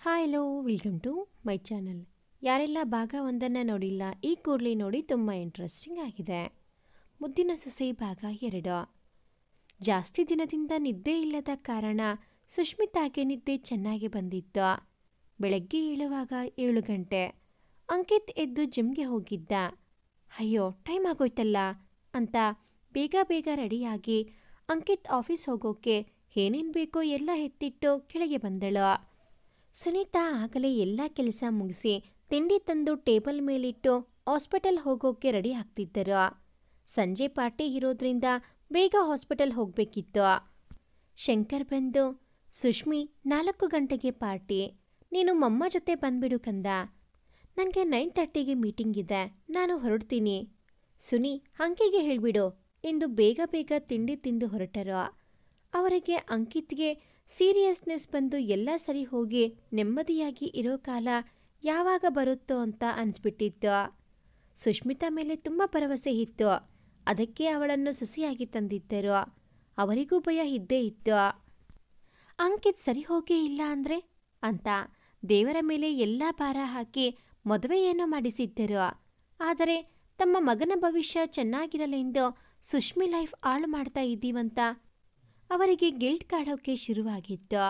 Hi hello welcome to my channel. ಯಾರೆಲ್ಲ ಭಾಗ ಒಂದನ್ನು ನೋಡಿಲ್ಲ ಈ ಕೂಡಲೇ ನೋಡಿ, ತುಂಬ ಇಂಟ್ರೆಸ್ಟಿಂಗ್ ಆಗಿದೆ. ಮುದ್ದಿನ ಸೊಸೆ ಭಾಗ 2. ಜಾಸ್ತಿ ದಿನದಿಂದ ನಿದ್ದೆ ಇಲ್ಲದ ಕಾರಣ ಸುಷ್ಮಿತಾಗೆ ನಿದ್ದೆ ಚೆನ್ನಾಗಿ ಬಂದಿತ್ತು. ಬೆಳಗ್ಗೆ ಏಳುವಾಗ 7 ಗಂಟೆ. ಅಂಕಿತ್ ಎದ್ದು ಜಿಮ್ಗೆ ಹೋಗಿದ್ದ. ಅಯ್ಯೋ ಟೈಮ್ ಆಗೋಯ್ತಲ್ಲ ಅಂತ ಬೇಗ ಬೇಗ ರೆಡಿಯಾಗಿ ಅಂಕಿತ್ ಆಫೀಸ್ ಹೋಗೋಕೆ ಏನೇನು ಬೇಕೋ ಎಲ್ಲ ಎತ್ತಿಟ್ಟು ಕೆಳಗೆ ಬಂದಳು. ಸುನೀತಾ ಆಗಲೇ ಎಲ್ಲ ಕೆಲಸ ಮುಗಿಸಿ ತಿಂಡಿ ತಂದು ಟೇಬಲ್ ಮೇಲಿಟ್ಟು ಹಾಸ್ಪಿಟಲ್ ಹೋಗೋಕೆ ರೆಡಿ ಆಗ್ತಿದ್ದರು. ಸಂಜೆ ಪಾರ್ಟಿ ಇರೋದ್ರಿಂದ ಬೇಗ ಹಾಸ್ಪಿಟಲ್ ಹೋಗಬೇಕಿತ್ತು. ಶಂಕರ್ ಬಂದು, ಸುಷ್ಮಿ 4 ಗಂಟೆಗೆ ಪಾರ್ಟಿ, ನೀನು ಮಮ್ಮ ಜೊತೆ ಬಂದ್ಬಿಡು ಕಂದ. ನನಗೆ 9:30ಗೆ ಮೀಟಿಂಗ್ ಇದೆ, ನಾನು ಹೊರಡ್ತೀನಿ. ಸುನಿ ಅಂಕಿಗೆ ಹೇಳ್ಬಿಡು ಎಂದು ಬೇಗ ಬೇಗ ತಿಂಡಿ ತಿಂದು ಹೊರಟರು. ಅವರಿಗೆ ಅಂಕಿತ್ಗೆ ಸೀರಿಯಸ್ನೆಸ್ ಬಂದು ಎಲ್ಲ ಸರಿ ಹೋಗಿ ನೆಮ್ಮದಿಯಾಗಿ ಇರೋ ಕಾಲ ಯಾವಾಗ ಬರುತ್ತೋ ಅಂತ ಅನಿಸ್ಬಿಟ್ಟಿತ್ತು. ಸುಷ್ಮಿತಾ ಮೇಲೆ ತುಂಬ ಭರವಸೆ ಇತ್ತು, ಅದಕ್ಕೆ ಅವಳನ್ನು ಸೊಸೆಯಾಗಿ ತಂದಿದ್ದರು. ಅವರಿಗೂ ಭಯ ಇದ್ದೇ ಇತ್ತು. ಅಂಕಿತ್ ಸರಿ ಹೋಗೇ ಇಲ್ಲ ಅಂದರೆ ಅಂತ ದೇವರ ಮೇಲೆ ಎಲ್ಲ ಭಾರ ಹಾಕಿ ಮದುವೆ ಏನೋ ಮಾಡಿಸಿದ್ದರು. ಆದರೆ ತಮ್ಮ ಮಗನ ಭವಿಷ್ಯ ಚೆನ್ನಾಗಿರಲೆಂದು ಸುಷ್ಮಿ ಲೈಫ್ ಹಾಳು ಮಾಡ್ತಾ ಇದ್ದೀವಂತ ಅವರಿಗೆ ಗಿಲ್ಟ್ ಕಾಡೋಕೆ ಶುರುವಾಗಿತ್ತು.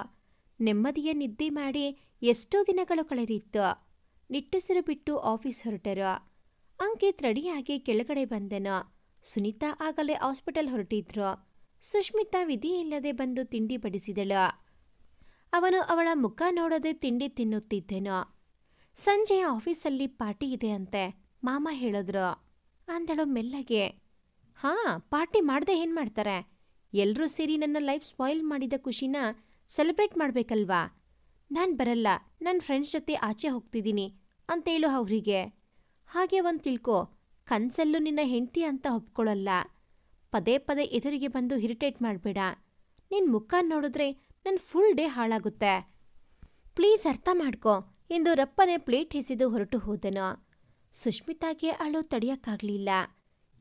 ನೆಮ್ಮದಿಯ ನಿದ್ದೆ ಮಾಡಿ ಎಷ್ಟೋ ದಿನಗಳು ಕಳೆದಿತ್ತು. ನಿಟ್ಟುಸಿರು ಬಿಟ್ಟು ಆಫೀಸ್ ಹೊರಟರು. ಅಂಕಿತ್ ರೆಡಿಯಾಗಿ ಕೆಳಗಡೆ ಬಂದನು. ಸುನೀತಾ ಆಗಲೇ ಹಾಸ್ಪಿಟಲ್ ಹೊರಟಿದ್ರು. ಸುಷ್ಮಿತಾ ವಿಧಿಯಿಲ್ಲದೆ ಬಂದು ತಿಂಡಿ ಬಡಿಸಿದಳು. ಅವನು ಅವಳ ಮುಖ ನೋಡದೆ ತಿಂಡಿ ತಿನ್ನುತ್ತಿದ್ದನು. ಸಂಜೆ ಆಫೀಸಲ್ಲಿ ಪಾರ್ಟಿ ಇದೆ ಅಂತೆ, ಮಾಮ ಹೇಳಿದ್ರು ಅಂದಳು ಮೆಲ್ಲಗೆ. ಹಾಂ, ಪಾರ್ಟಿ ಮಾಡದೆ ಏನು ಮಾಡ್ತಾರೆ? ಎಲ್ಲರೂ ಸೇರಿ ನನ್ನ ಲೈಫ್ ಸ್ಪಾಯಿಲ್ ಮಾಡಿದ ಖುಷಿನ ಸೆಲೆಬ್ರೇಟ್ ಮಾಡಬೇಕಲ್ವಾ? ನಾನು ಬರಲ್ಲ, ನನ್ನ ಫ್ರೆಂಡ್ಸ್ ಜೊತೆ ಆಚೆ ಹೋಗ್ತಿದ್ದೀನಿ ಅಂತೇಳು ಅವರಿಗೆ. ಹಾಗೆ ಒಂದು ತಿಳ್ಕೊ, ಕನ್ಸಲ್ಲೂ ನಿನ್ನ ಹೆಂಡತಿ ಅಂತ ಒಪ್ಕೊಳ್ಳಲ್ಲ. ಪದೇ ಪದೇ ಎದುರಿಗೆ ಬಂದು ಇರಿಟೇಟ್ ಮಾಡಬೇಡ. ನಿನ್ನ ಮುಖ ನೋಡಿದ್ರೆ ನನ್ನ ಫುಲ್ ಡೇ ಹಾಳಾಗುತ್ತೆ. ಪ್ಲೀಸ್ ಅರ್ಥ ಮಾಡ್ಕೊ ಎಂದು ರಪ್ಪನೆ ಪ್ಲೇಟ್ ಎಸೆದು ಹೊರಟು ಹೋದನು. ಸುಷ್ಮಿತಾಗೆ ಅಳು ತಡೆಯೋಕ್ಕಾಗಲಿಲ್ಲ.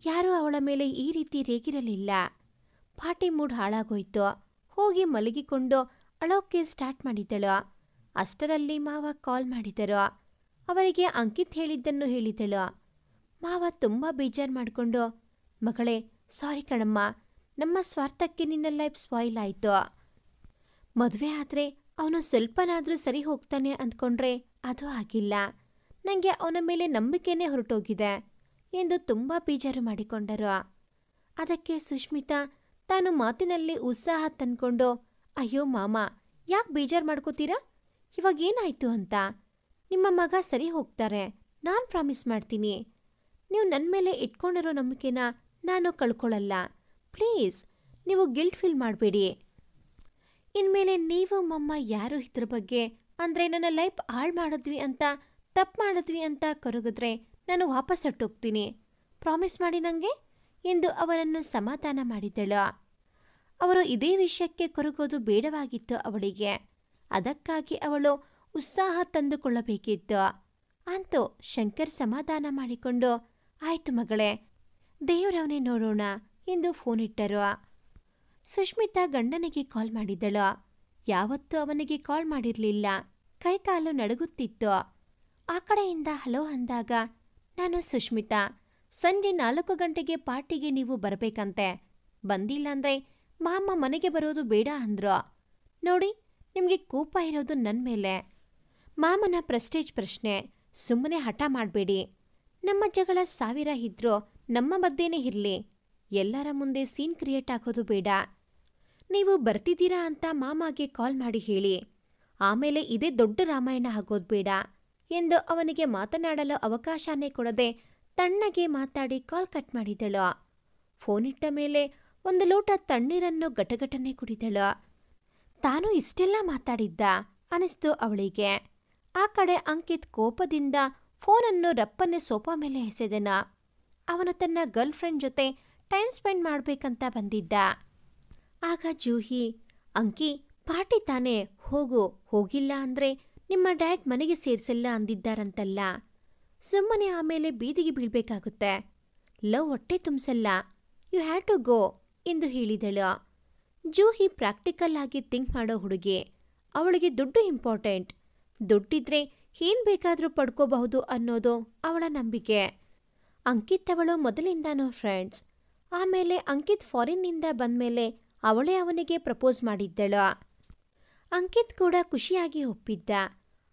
ಯಾರೂ ಅವಳ ಮೇಲೆ ಈ ರೀತಿ ರೇಗಿರಲಿಲ್ಲ. Party mood ಹಾಳಾಗೋಯ್ತು. ಹೋಗಿ ಮಲಗಿಕೊಂಡು ಅಳೋಕ್ಕೆ ಸ್ಟಾರ್ಟ್ ಮಾಡಿದಳು. ಅಷ್ಟರಲ್ಲಿ ಮಾವ ಕಾಲ್ ಮಾಡಿದರು. ಅವರಿಗೆ ಅಂಕಿತ್ ಹೇಳಿದ್ದನ್ನು ಹೇಳಿದಳು. ಮಾವ ತುಂಬ ಬೇಜಾರು ಮಾಡಿಕೊಂಡು, ಮಗಳೇ ಸಾರಿ ಕಣಮ್ಮ, ನಮ್ಮ ಸ್ವಾರ್ಥಕ್ಕೆ ನಿನ್ನ ಲೈಫ್ ಸ್ಪಾಯಿಲ್ ಆಯಿತು. ಮದುವೆ ಆದರೆ ಅವನು ಸ್ವಲ್ಪನಾದರೂ ಸರಿ ಹೋಗ್ತಾನೆ ಅಂದ್ಕೊಂಡ್ರೆ ಅದು ಆಗಿಲ್ಲ. ನನಗೆ ಅವನ ಮೇಲೆ ನಂಬಿಕೆನೇ ಹೊರಟೋಗಿದೆ ಎಂದು ತುಂಬ ಬೇಜಾರು ಮಾಡಿಕೊಂಡರು. ಅದಕ್ಕೆ ಸುಷ್ಮಿತಾ ತಾನು ಮಾತಿನಲ್ಲಿ ಉತ್ಸಾಹ ತಂದ್ಕೊಂಡು, ಅಯ್ಯೋ ಮಾಮ, ಯಾಕೆ ಬೇಜಾರು ಮಾಡ್ಕೋತೀರಾ? ಇವಾಗೇನಾಯಿತು ಅಂತ? ನಿಮ್ಮ ಮಗ ಸರಿ ಹೋಗ್ತಾರೆ, ನಾನು ಪ್ರಾಮಿಸ್ ಮಾಡ್ತೀನಿ. ನೀವು ನನ್ನ ಮೇಲೆ ಇಟ್ಕೊಂಡಿರೋ ನಂಬಿಕೆನ ನಾನು ಕಳ್ಕೊಳ್ಳಲ್ಲ. ಪ್ಲೀಸ್ ನೀವು ಗಿಲ್ಟ್ ಫೀಲ್ ಮಾಡಬೇಡಿ. ಇನ್ಮೇಲೆ ನೀವು ಮಮ್ಮ ಯಾರು ಇದ್ರ ಬಗ್ಗೆ ಅಂದರೆ ನನ್ನ ಲೈಫ್ ಹಾಳು ಮಾಡಿದ್ವಿ ಅಂತ, ತಪ್ಪು ಮಾಡಿದ್ವಿ ಅಂತ ಕರಗಿದ್ರೆ ನಾನು ವಾಪಸ್ ಹೊರಟೋಗ್ತೀನಿ. ಪ್ರಾಮಿಸ್ ಮಾಡಿ ನನಗೆ ಎಂದು ಅವರನ್ನು ಸಮಾಧಾನ ಮಾಡಿದಳು. ಅವರು ಇದೇ ವಿಷಯಕ್ಕೆ ಕೊರಗೋದು ಬೇಡವಾಗಿತ್ತು ಅವಳಿಗೆ. ಅದಕ್ಕಾಗಿ ಅವಳು ಉತ್ಸಾಹ ತಂದುಕೊಳ್ಳಬೇಕಿತ್ತು. ಅಂತೂ ಶಂಕರ್ ಸಮಾಧಾನ ಮಾಡಿಕೊಂಡು, ಆಯ್ತು ಮಗಳೇ, ದೇವರವನೇ ನೋಡೋಣ ಎಂದು ಫೋನ್ ಇಟ್ಟರು. ಸುಷ್ಮಿತಾ ಗಂಡನಿಗೆ ಕಾಲ್ ಮಾಡಿದಳು. ಯಾವತ್ತೂ ಅವನಿಗೆ ಕಾಲ್ ಮಾಡಿರಲಿಲ್ಲ. ಕೈಕಾಲು ನಡುಗುತ್ತಿತ್ತು. ಆ ಕಡೆಯಿಂದ ಹಲೋ ಅಂದಾಗ, ನಾನು ಸುಷ್ಮಿತಾ, ಸಂಜೆ 4 ಗಂಟೆಗೆ ಪಾರ್ಟಿಗೆ ನೀವು ಬರಬೇಕಂತೆ. ಬಂದಿಲ್ಲ ಅಂದರೆ ಮಾಮ ಮನೆಗೆ ಬರೋದು ಬೇಡ ಅಂದ್ರು. ನೋಡಿ, ನಿಮಗೆ ಕೋಪ ಇರೋದು ನನ್ನ ಮೇಲೆ. ಮಾಮನ ಪ್ರೆಸ್ಟೇಜ್ ಪ್ರಶ್ನೆ, ಸುಮ್ಮನೆ ಹಠ ಮಾಡಬೇಡಿ. ನಮ್ಮ ಜಗಳ 1000 ಇದ್ರೂ ನಮ್ಮ ಮಧ್ಯೆನೇ ಇರಲಿ. ಎಲ್ಲರ ಮುಂದೆ ಸೀನ್ ಕ್ರಿಯೇಟ್ ಆಗೋದು ಬೇಡ. ನೀವು ಬರ್ತಿದ್ದೀರಾ ಅಂತ ಮಾಮಗೆ ಕಾಲ್ ಮಾಡಿ ಹೇಳಿ. ಆಮೇಲೆ ಇದೇ ದೊಡ್ಡ ರಾಮಾಯಣ ಆಗೋದು ಬೇಡ ಎಂದು ಅವನಿಗೆ ಮಾತನಾಡಲು ಅವಕಾಶನೇ ಕೊಡದೆ ತಣ್ಣಗೆ ಮಾತಾಡಿ ಕಾಲ್ ಕಟ್ ಮಾಡಿದಳು. ಫೋನಿಟ್ಟ ಮೇಲೆ 1 ಲೋಟ ತಣ್ಣೀರನ್ನು ಗಟಗಟನೆ ಕುಡಿದಳು. ತಾನು ಇಷ್ಟೆಲ್ಲ ಮಾತಾಡಿದ್ದ ಅನಿಸ್ತು ಅವಳಿಗೆ. ಆ ಕಡೆ ಅಂಕಿತ್ ಕೋಪದಿಂದ ಫೋನನ್ನು ರಪ್ಪನೆ ಸೋಫಾ ಮೇಲೆ ಎಸೆದನ. ಅವನು ತನ್ನ ಗರ್ಲ್ ಫ್ರೆಂಡ್ ಜೊತೆ ಟೈಮ್ ಸ್ಪೆಂಡ್ ಮಾಡಬೇಕಂತ ಬಂದಿದ್ದ. ಆಗ ಜೂಹಿ, ಅಂಕಿ ಪಾರ್ಟಿ ತಾನೇ, ಹೋಗು, ಹೋಗಿಲ್ಲ ಅಂದರೆ ನಿಮ್ಮ ಡ್ಯಾಡ್ ಮನೆಗೆ ಸೇರಿಸಲ್ಲ ಅಂದಿದ್ದಾರಂತಲ್ಲ. ಸುಮ್ಮನೆ ಆಮೇಲೆ ಬೀದಿಗೆ ಬೀಳ್ಬೇಕಾಗುತ್ತೆ. ಲವ್ ಹೊಟ್ಟೆ ತುಂಬಿಸಲ್ಲ. ಯು ಹ್ಯಾವ್ ಟು ಗೋ ಎಂದು ಹೇಳಿದಳು. ಜೂಹಿ ಪ್ರಾಕ್ಟಿಕಲ್ ಆಗಿ ಥಿಂಕ್ ಮಾಡೋ ಹುಡುಗಿ. ಅವಳಿಗೆ ದುಡ್ಡು ಇಂಪಾರ್ಟೆಂಟ್. ದುಡ್ಡಿದ್ರೆ ಏನ್ ಬೇಕಾದ್ರೂ ಪಡ್ಕೋಬಹುದು ಅನ್ನೋದು ಅವಳ ನಂಬಿಕೆ. ಅಂಕಿತ್ ಅವಳು ಮೊದಲಿಂದಾನೂ ಫ್ರೆಂಡ್ಸ್. ಆಮೇಲೆ ಅಂಕಿತ್ ಫಾರಿನ್ನಿಂದ ಬಂದ್ಮೇಲೆ ಅವಳೇ ಅವನಿಗೆ ಪ್ರಪೋಸ್ ಮಾಡಿದ್ದಳು. ಅಂಕಿತ್ ಕೂಡ ಖುಷಿಯಾಗಿ ಒಪ್ಪಿದ್ದ.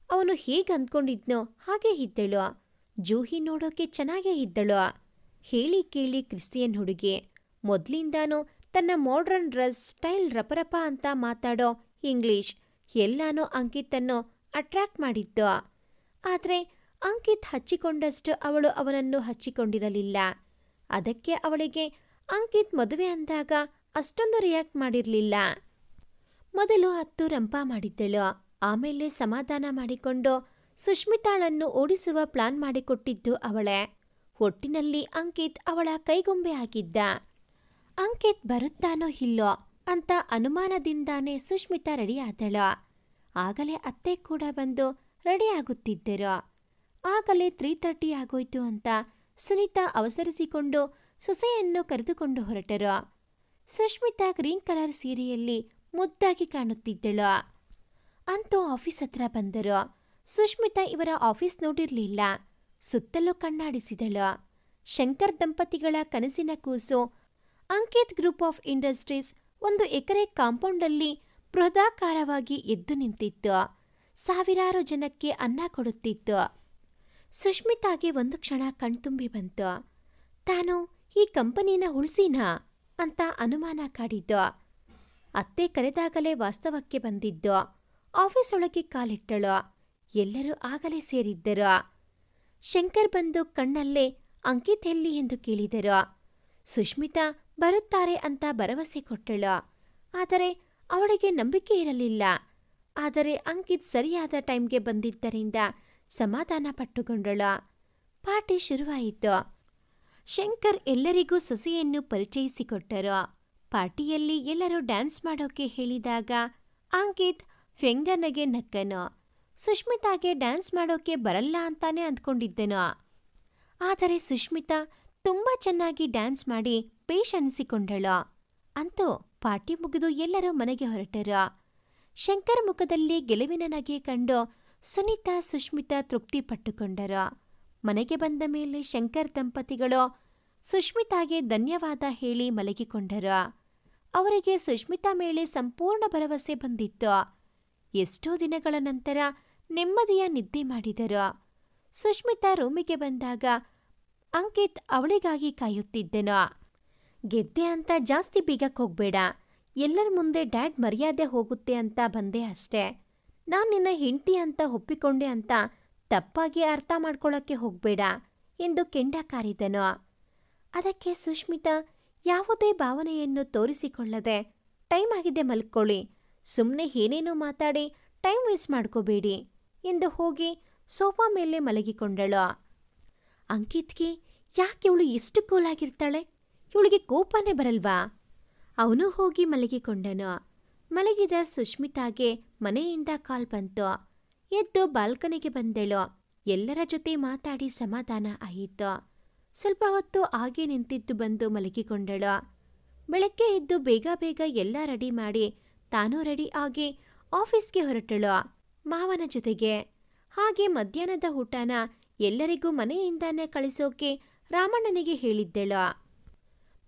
ಅವನು ಹೇಗೆ ಅಂದ್ಕೊಂಡಿದ್ನೋ ಹಾಗೆ ಇದ್ದಳು. ಜೂಹಿ ನೋಡೋಕೆ ಚೆನ್ನಾಗೇ ಇದ್ದಳು. ಹೇಳಿ ಕೇಳಿ ಕ್ರಿಸ್ಟಿಯನ್ ಹುಡುಗಿ. ಮೊದ್ಲಿಂದಾನೂ ತನ್ನ ಮಾಡ್ರನ್ ಡ್ರೆಸ್, ಸ್ಟೈಲ್, ರಪರಪ ಅಂತ ಮಾತಾಡೋ ಇಂಗ್ಲಿಷ್ ಎಲ್ಲಾನೂ ಅಂಕಿತನ್ನು ಅಟ್ರಾಕ್ಟ್ ಮಾಡಿದ್ದು. ಆದರೆ ಅಂಕಿತ್ ಹಚ್ಚಿಕೊಂಡಷ್ಟು ಅವಳು ಅವನನ್ನು ಹಚ್ಚಿಕೊಂಡಿರಲಿಲ್ಲ. ಅದಕ್ಕೆ ಅವಳಿಗೆ ಅಂಕಿತ್ ಮದುವೆ ಅಂದಾಗ ಅಷ್ಟೊಂದು ರಿಯಾಕ್ಟ್ ಮಾಡಿರಲಿಲ್ಲ. ಮೊದಲು ಹತ್ತು ರಂಪ ಮಾಡಿದ್ದಳು. ಆಮೇಲೆ ಸಮಾಧಾನ ಮಾಡಿಕೊಂಡು ಸುಷ್ಮಿತಾಳನ್ನು ಓಡಿಸುವ ಪ್ಲಾನ್ ಮಾಡಿಕೊಟ್ಟಿದ್ದು ಅವಳೇ. ಒಟ್ಟಿನಲ್ಲಿ ಅಂಕಿತ್ ಅವಳ ಕೈಗೊಂಬೆ ಆಗಿದ್ದ. ಅಂಕಿತ್ ಬರುತ್ತಾನೋ ಇಲ್ಲೋ ಅಂತ ಅನುಮಾನದಿಂದಾನೇ ಸುಷ್ಮಿತಾ ರೆಡಿ ಆದಳು. ಆಗಲೇ ಅತ್ತೆ ಕೂಡ ಬಂದು ರೆಡಿ ಆಗುತ್ತಿದ್ದರು. ಆಗಲೇ 3:30 ಆಗೋಯ್ತು ಅಂತ ಸುನೀತಾ ಅವಸರಿಸಿಕೊಂಡು ಸೊಸೆಯನ್ನು ಕರೆದುಕೊಂಡು ಹೊರಟರು. ಸುಷ್ಮಿತಾ ಗ್ರೀನ್ ಕಲರ್ ಸೀರೆಯಲ್ಲಿ ಮುದ್ದಾಗಿ ಕಾಣುತ್ತಿದ್ದಳು. ಅಂತೂ ಆಫೀಸ್ ಹತ್ರ ಬಂದರು. ಸುಷ್ಮಿತಾ ಇವರ ಆಫೀಸ್ ನೋಡಿರ್ಲಿಲ್ಲ. ಸುತ್ತಲೂ ಕಣ್ಣಾಡಿಸಿದಳು. ಶಂಕರ್ ದಂಪತಿಗಳ ಕನಸಿನ ಕೂಸು ಅಂಕಿತ್ ಗ್ರೂಪ್ ಆಫ್ ಇಂಡಸ್ಟ್ರೀಸ್ 1 ಎಕರೆ ಕಾಂಪೌಂಡಲ್ಲಿ ಬೃಹದಾಕಾರವಾಗಿ ಎದ್ದು ನಿಂತಿತ್ತು. ಸಾವಿರಾರು ಜನಕ್ಕೆ ಅನ್ನ ಕೊಡುತ್ತಿತ್ತು. ಸುಷ್ಮಿತಾಗೆ ಒಂದು ಕ್ಷಣ ಕಣ್ತುಂಬಿ ಬಂತು. ತಾನು ಈ ಕಂಪನಿನ ಉಳಿಸಿನಾ ಅಂತ ಅನುಮಾನ ಕಾಡಿದ್ದು. ಅತ್ತೆ ಕರೆದಾಗಲೇ ವಾಸ್ತವಕ್ಕೆ ಬಂದಿದ್ದು. ಆಫೀಸ್ ಒಳಗೆ ಕಾಲಿಟ್ಟಳು. ಎಲ್ಲರೂ ಆಗಲೇ ಸೇರಿದ್ದರು. ಶಂಕರ್ ಬಂದು ಕಣ್ಣಲ್ಲೇ ಅಂಕಿತ್ ಎಲ್ಲಿ ಎಂದು ಕೇಳಿದರು. ಸುಷ್ಮಿತಾ ಬರುತ್ತಾರೆ ಅಂತ ಭರವಸೆ ಕೊಟ್ಟಳು. ಆದರೆ ಅವಳಿಗೆ ನಂಬಿಕೆ ಇರಲಿಲ್ಲ. ಆದರೆ ಅಂಕಿತ್ ಸರಿಯಾದ ಟೈಮ್ಗೆ ಬಂದಿದ್ದರಿಂದ ಸಮಾಧಾನ ಪಟ್ಟುಕೊಂಡಳು. ಪಾರ್ಟಿ ಶುರುವಾಯಿತು. ಶಂಕರ್ ಎಲ್ಲರಿಗೂ ಸೊಸೆಯನ್ನು ಪರಿಚಯಿಸಿಕೊಟ್ಟರು. ಪಾರ್ಟಿಯಲ್ಲಿ ಎಲ್ಲರೂ ಡ್ಯಾನ್ಸ್ ಮಾಡೋಕೆ ಹೇಳಿದಾಗ ಅಂಕಿತ್ ವ್ಯಂಗ್ಯನಗೆ ನಕ್ಕನು. ಸುಷ್ಮಿತಾಗೆ ಡ್ಯಾನ್ಸ್ ಮಾಡೋಕೆ ಬರಲ್ಲ ಅಂತಾನೆ ಅಂದ್ಕೊಂಡಿದ್ದನು. ಆದರೆ ಸುಷ್ಮಿತಾ ತುಂಬ ಚೆನ್ನಾಗಿ ಡ್ಯಾನ್ಸ್ ಮಾಡಿ ಬೇಷ್ ಅನಿಸಿಕೊಂಡಳು. ಅಂತೂ ಪಾರ್ಟಿ ಮುಗಿದು ಎಲ್ಲರೂ ಮನೆಗೆ ಹೊರಟರು. ಶಂಕರ್ ಮುಖದಲ್ಲಿ ಗೆಲುವಿನ ನಗೆ ಕಂಡು ಸುನೀತಾ, ಸುಷ್ಮಿತಾ ತೃಪ್ತಿ ಪಟ್ಟುಕೊಂಡರು. ಮನೆಗೆ ಬಂದ ಮೇಲೆ ಶಂಕರ್ ದಂಪತಿಗಳು ಸುಷ್ಮಿತಾಗೆ ಧನ್ಯವಾದ ಹೇಳಿ ಮಲಗಿಕೊಂಡರು. ಅವರಿಗೆ ಸುಷ್ಮಿತಾ ಮೇಲೆ ಸಂಪೂರ್ಣ ಭರವಸೆ ಬಂದಿತ್ತು. ಎಷ್ಟೋ ದಿನಗಳ ನಂತರ ನೆಮ್ಮದಿಯ ನಿದ್ದೆ ಮಾಡಿದರು. ಸುಷ್ಮಿತಾ ರೂಮಿಗೆ ಬಂದಾಗ ಅಂಕಿತ್ ಅವಳಿಗಾಗಿ ಕಾಯುತ್ತಿದ್ದನು. ಗೆದ್ದೆ ಅಂತ ಜಾಸ್ತಿ ಬೀಗಕ್ಕೆ ಹೋಗ್ಬೇಡ. ಎಲ್ಲರ ಮುಂದೆ ಡ್ಯಾಡ್ ಮರ್ಯಾದೆ ಹೋಗುತ್ತೆ ಅಂತ ಬಂದೆ ಅಷ್ಟೇ. ನಾನ್ ನಿನ್ನ ಹೆಂಡತಿ ಅಂತ ಒಪ್ಪಿಕೊಂಡೆ ಅಂತ ತಪ್ಪಾಗಿ ಅರ್ಥ ಮಾಡ್ಕೊಳ್ಳೋಕ್ಕೆ ಹೋಗ್ಬೇಡ ಎಂದು ಕೆಂಡ ಕಾರಿದನು. ಅದಕ್ಕೆ ಸುಷ್ಮಿತಾ ಯಾವುದೇ ಭಾವನೆಯನ್ನು ತೋರಿಸಿಕೊಳ್ಳದೆ, ಟೈಮ್ ಆಗಿದೆ ಮಲ್ಕೊಳ್ಳಿ, ಸುಮ್ಮನೆ ಏನೇನೋ ಮಾತಾಡಿ ಟೈಮ್ ವೇಸ್ಟ್ ಮಾಡ್ಕೋಬೇಡಿ ಎಂದು ಹೋಗಿ ಸೋಫಾ ಮೇಲೆ ಮಲಗಿಕೊಂಡಳು. ಅಂಕಿತ್ಗೆ ಯಾಕೆ ಇವಳು ಎಷ್ಟು ಕೂಲಾಗಿರ್ತಾಳೆ, ಇವಳಿಗೆ ಕೋಪನೇ ಬರಲ್ವಾ? ಅವನು ಹೋಗಿ ಮಲಗಿಕೊಂಡನು. ಮಲಗಿದ ಸುಷ್ಮಿತಾಗೆ ಮನೆಯಿಂದ ಕಾಲ್ ಬಂತು. ಎದ್ದು ಬಾಲ್ಕನಿಗೆ ಬಂದಳು. ಎಲ್ಲರ ಜೊತೆ ಮಾತಾಡಿ ಸಮಾಧಾನ ಆಯಿತು. ಸ್ವಲ್ಪ ಹೊತ್ತು ಹಾಗೆ ನಿಂತಿದ್ದು ಬಂದು ಮಲಗಿಕೊಂಡಳು. ಬೆಳಗ್ಗೆ ಎದ್ದು ಬೇಗ ಬೇಗ ಎಲ್ಲ ರೆಡಿ ಮಾಡಿ ತಾನೂ ರೆಡಿ ಆಗಿ ಆಫೀಸ್ಗೆ ಹೊರಟಳು ಮಾವನ ಜೊತೆಗೆ. ಹಾಗೆ ಮಧ್ಯಾಹ್ನದ ಊಟನ ಎಲ್ಲರಿಗೂ ಮನೆಯಿಂದಾನೇ ಕಳಿಸೋಕೆ ರಾಮಣ್ಣನಿಗೆ ಹೇಳಿದ್ದಳು.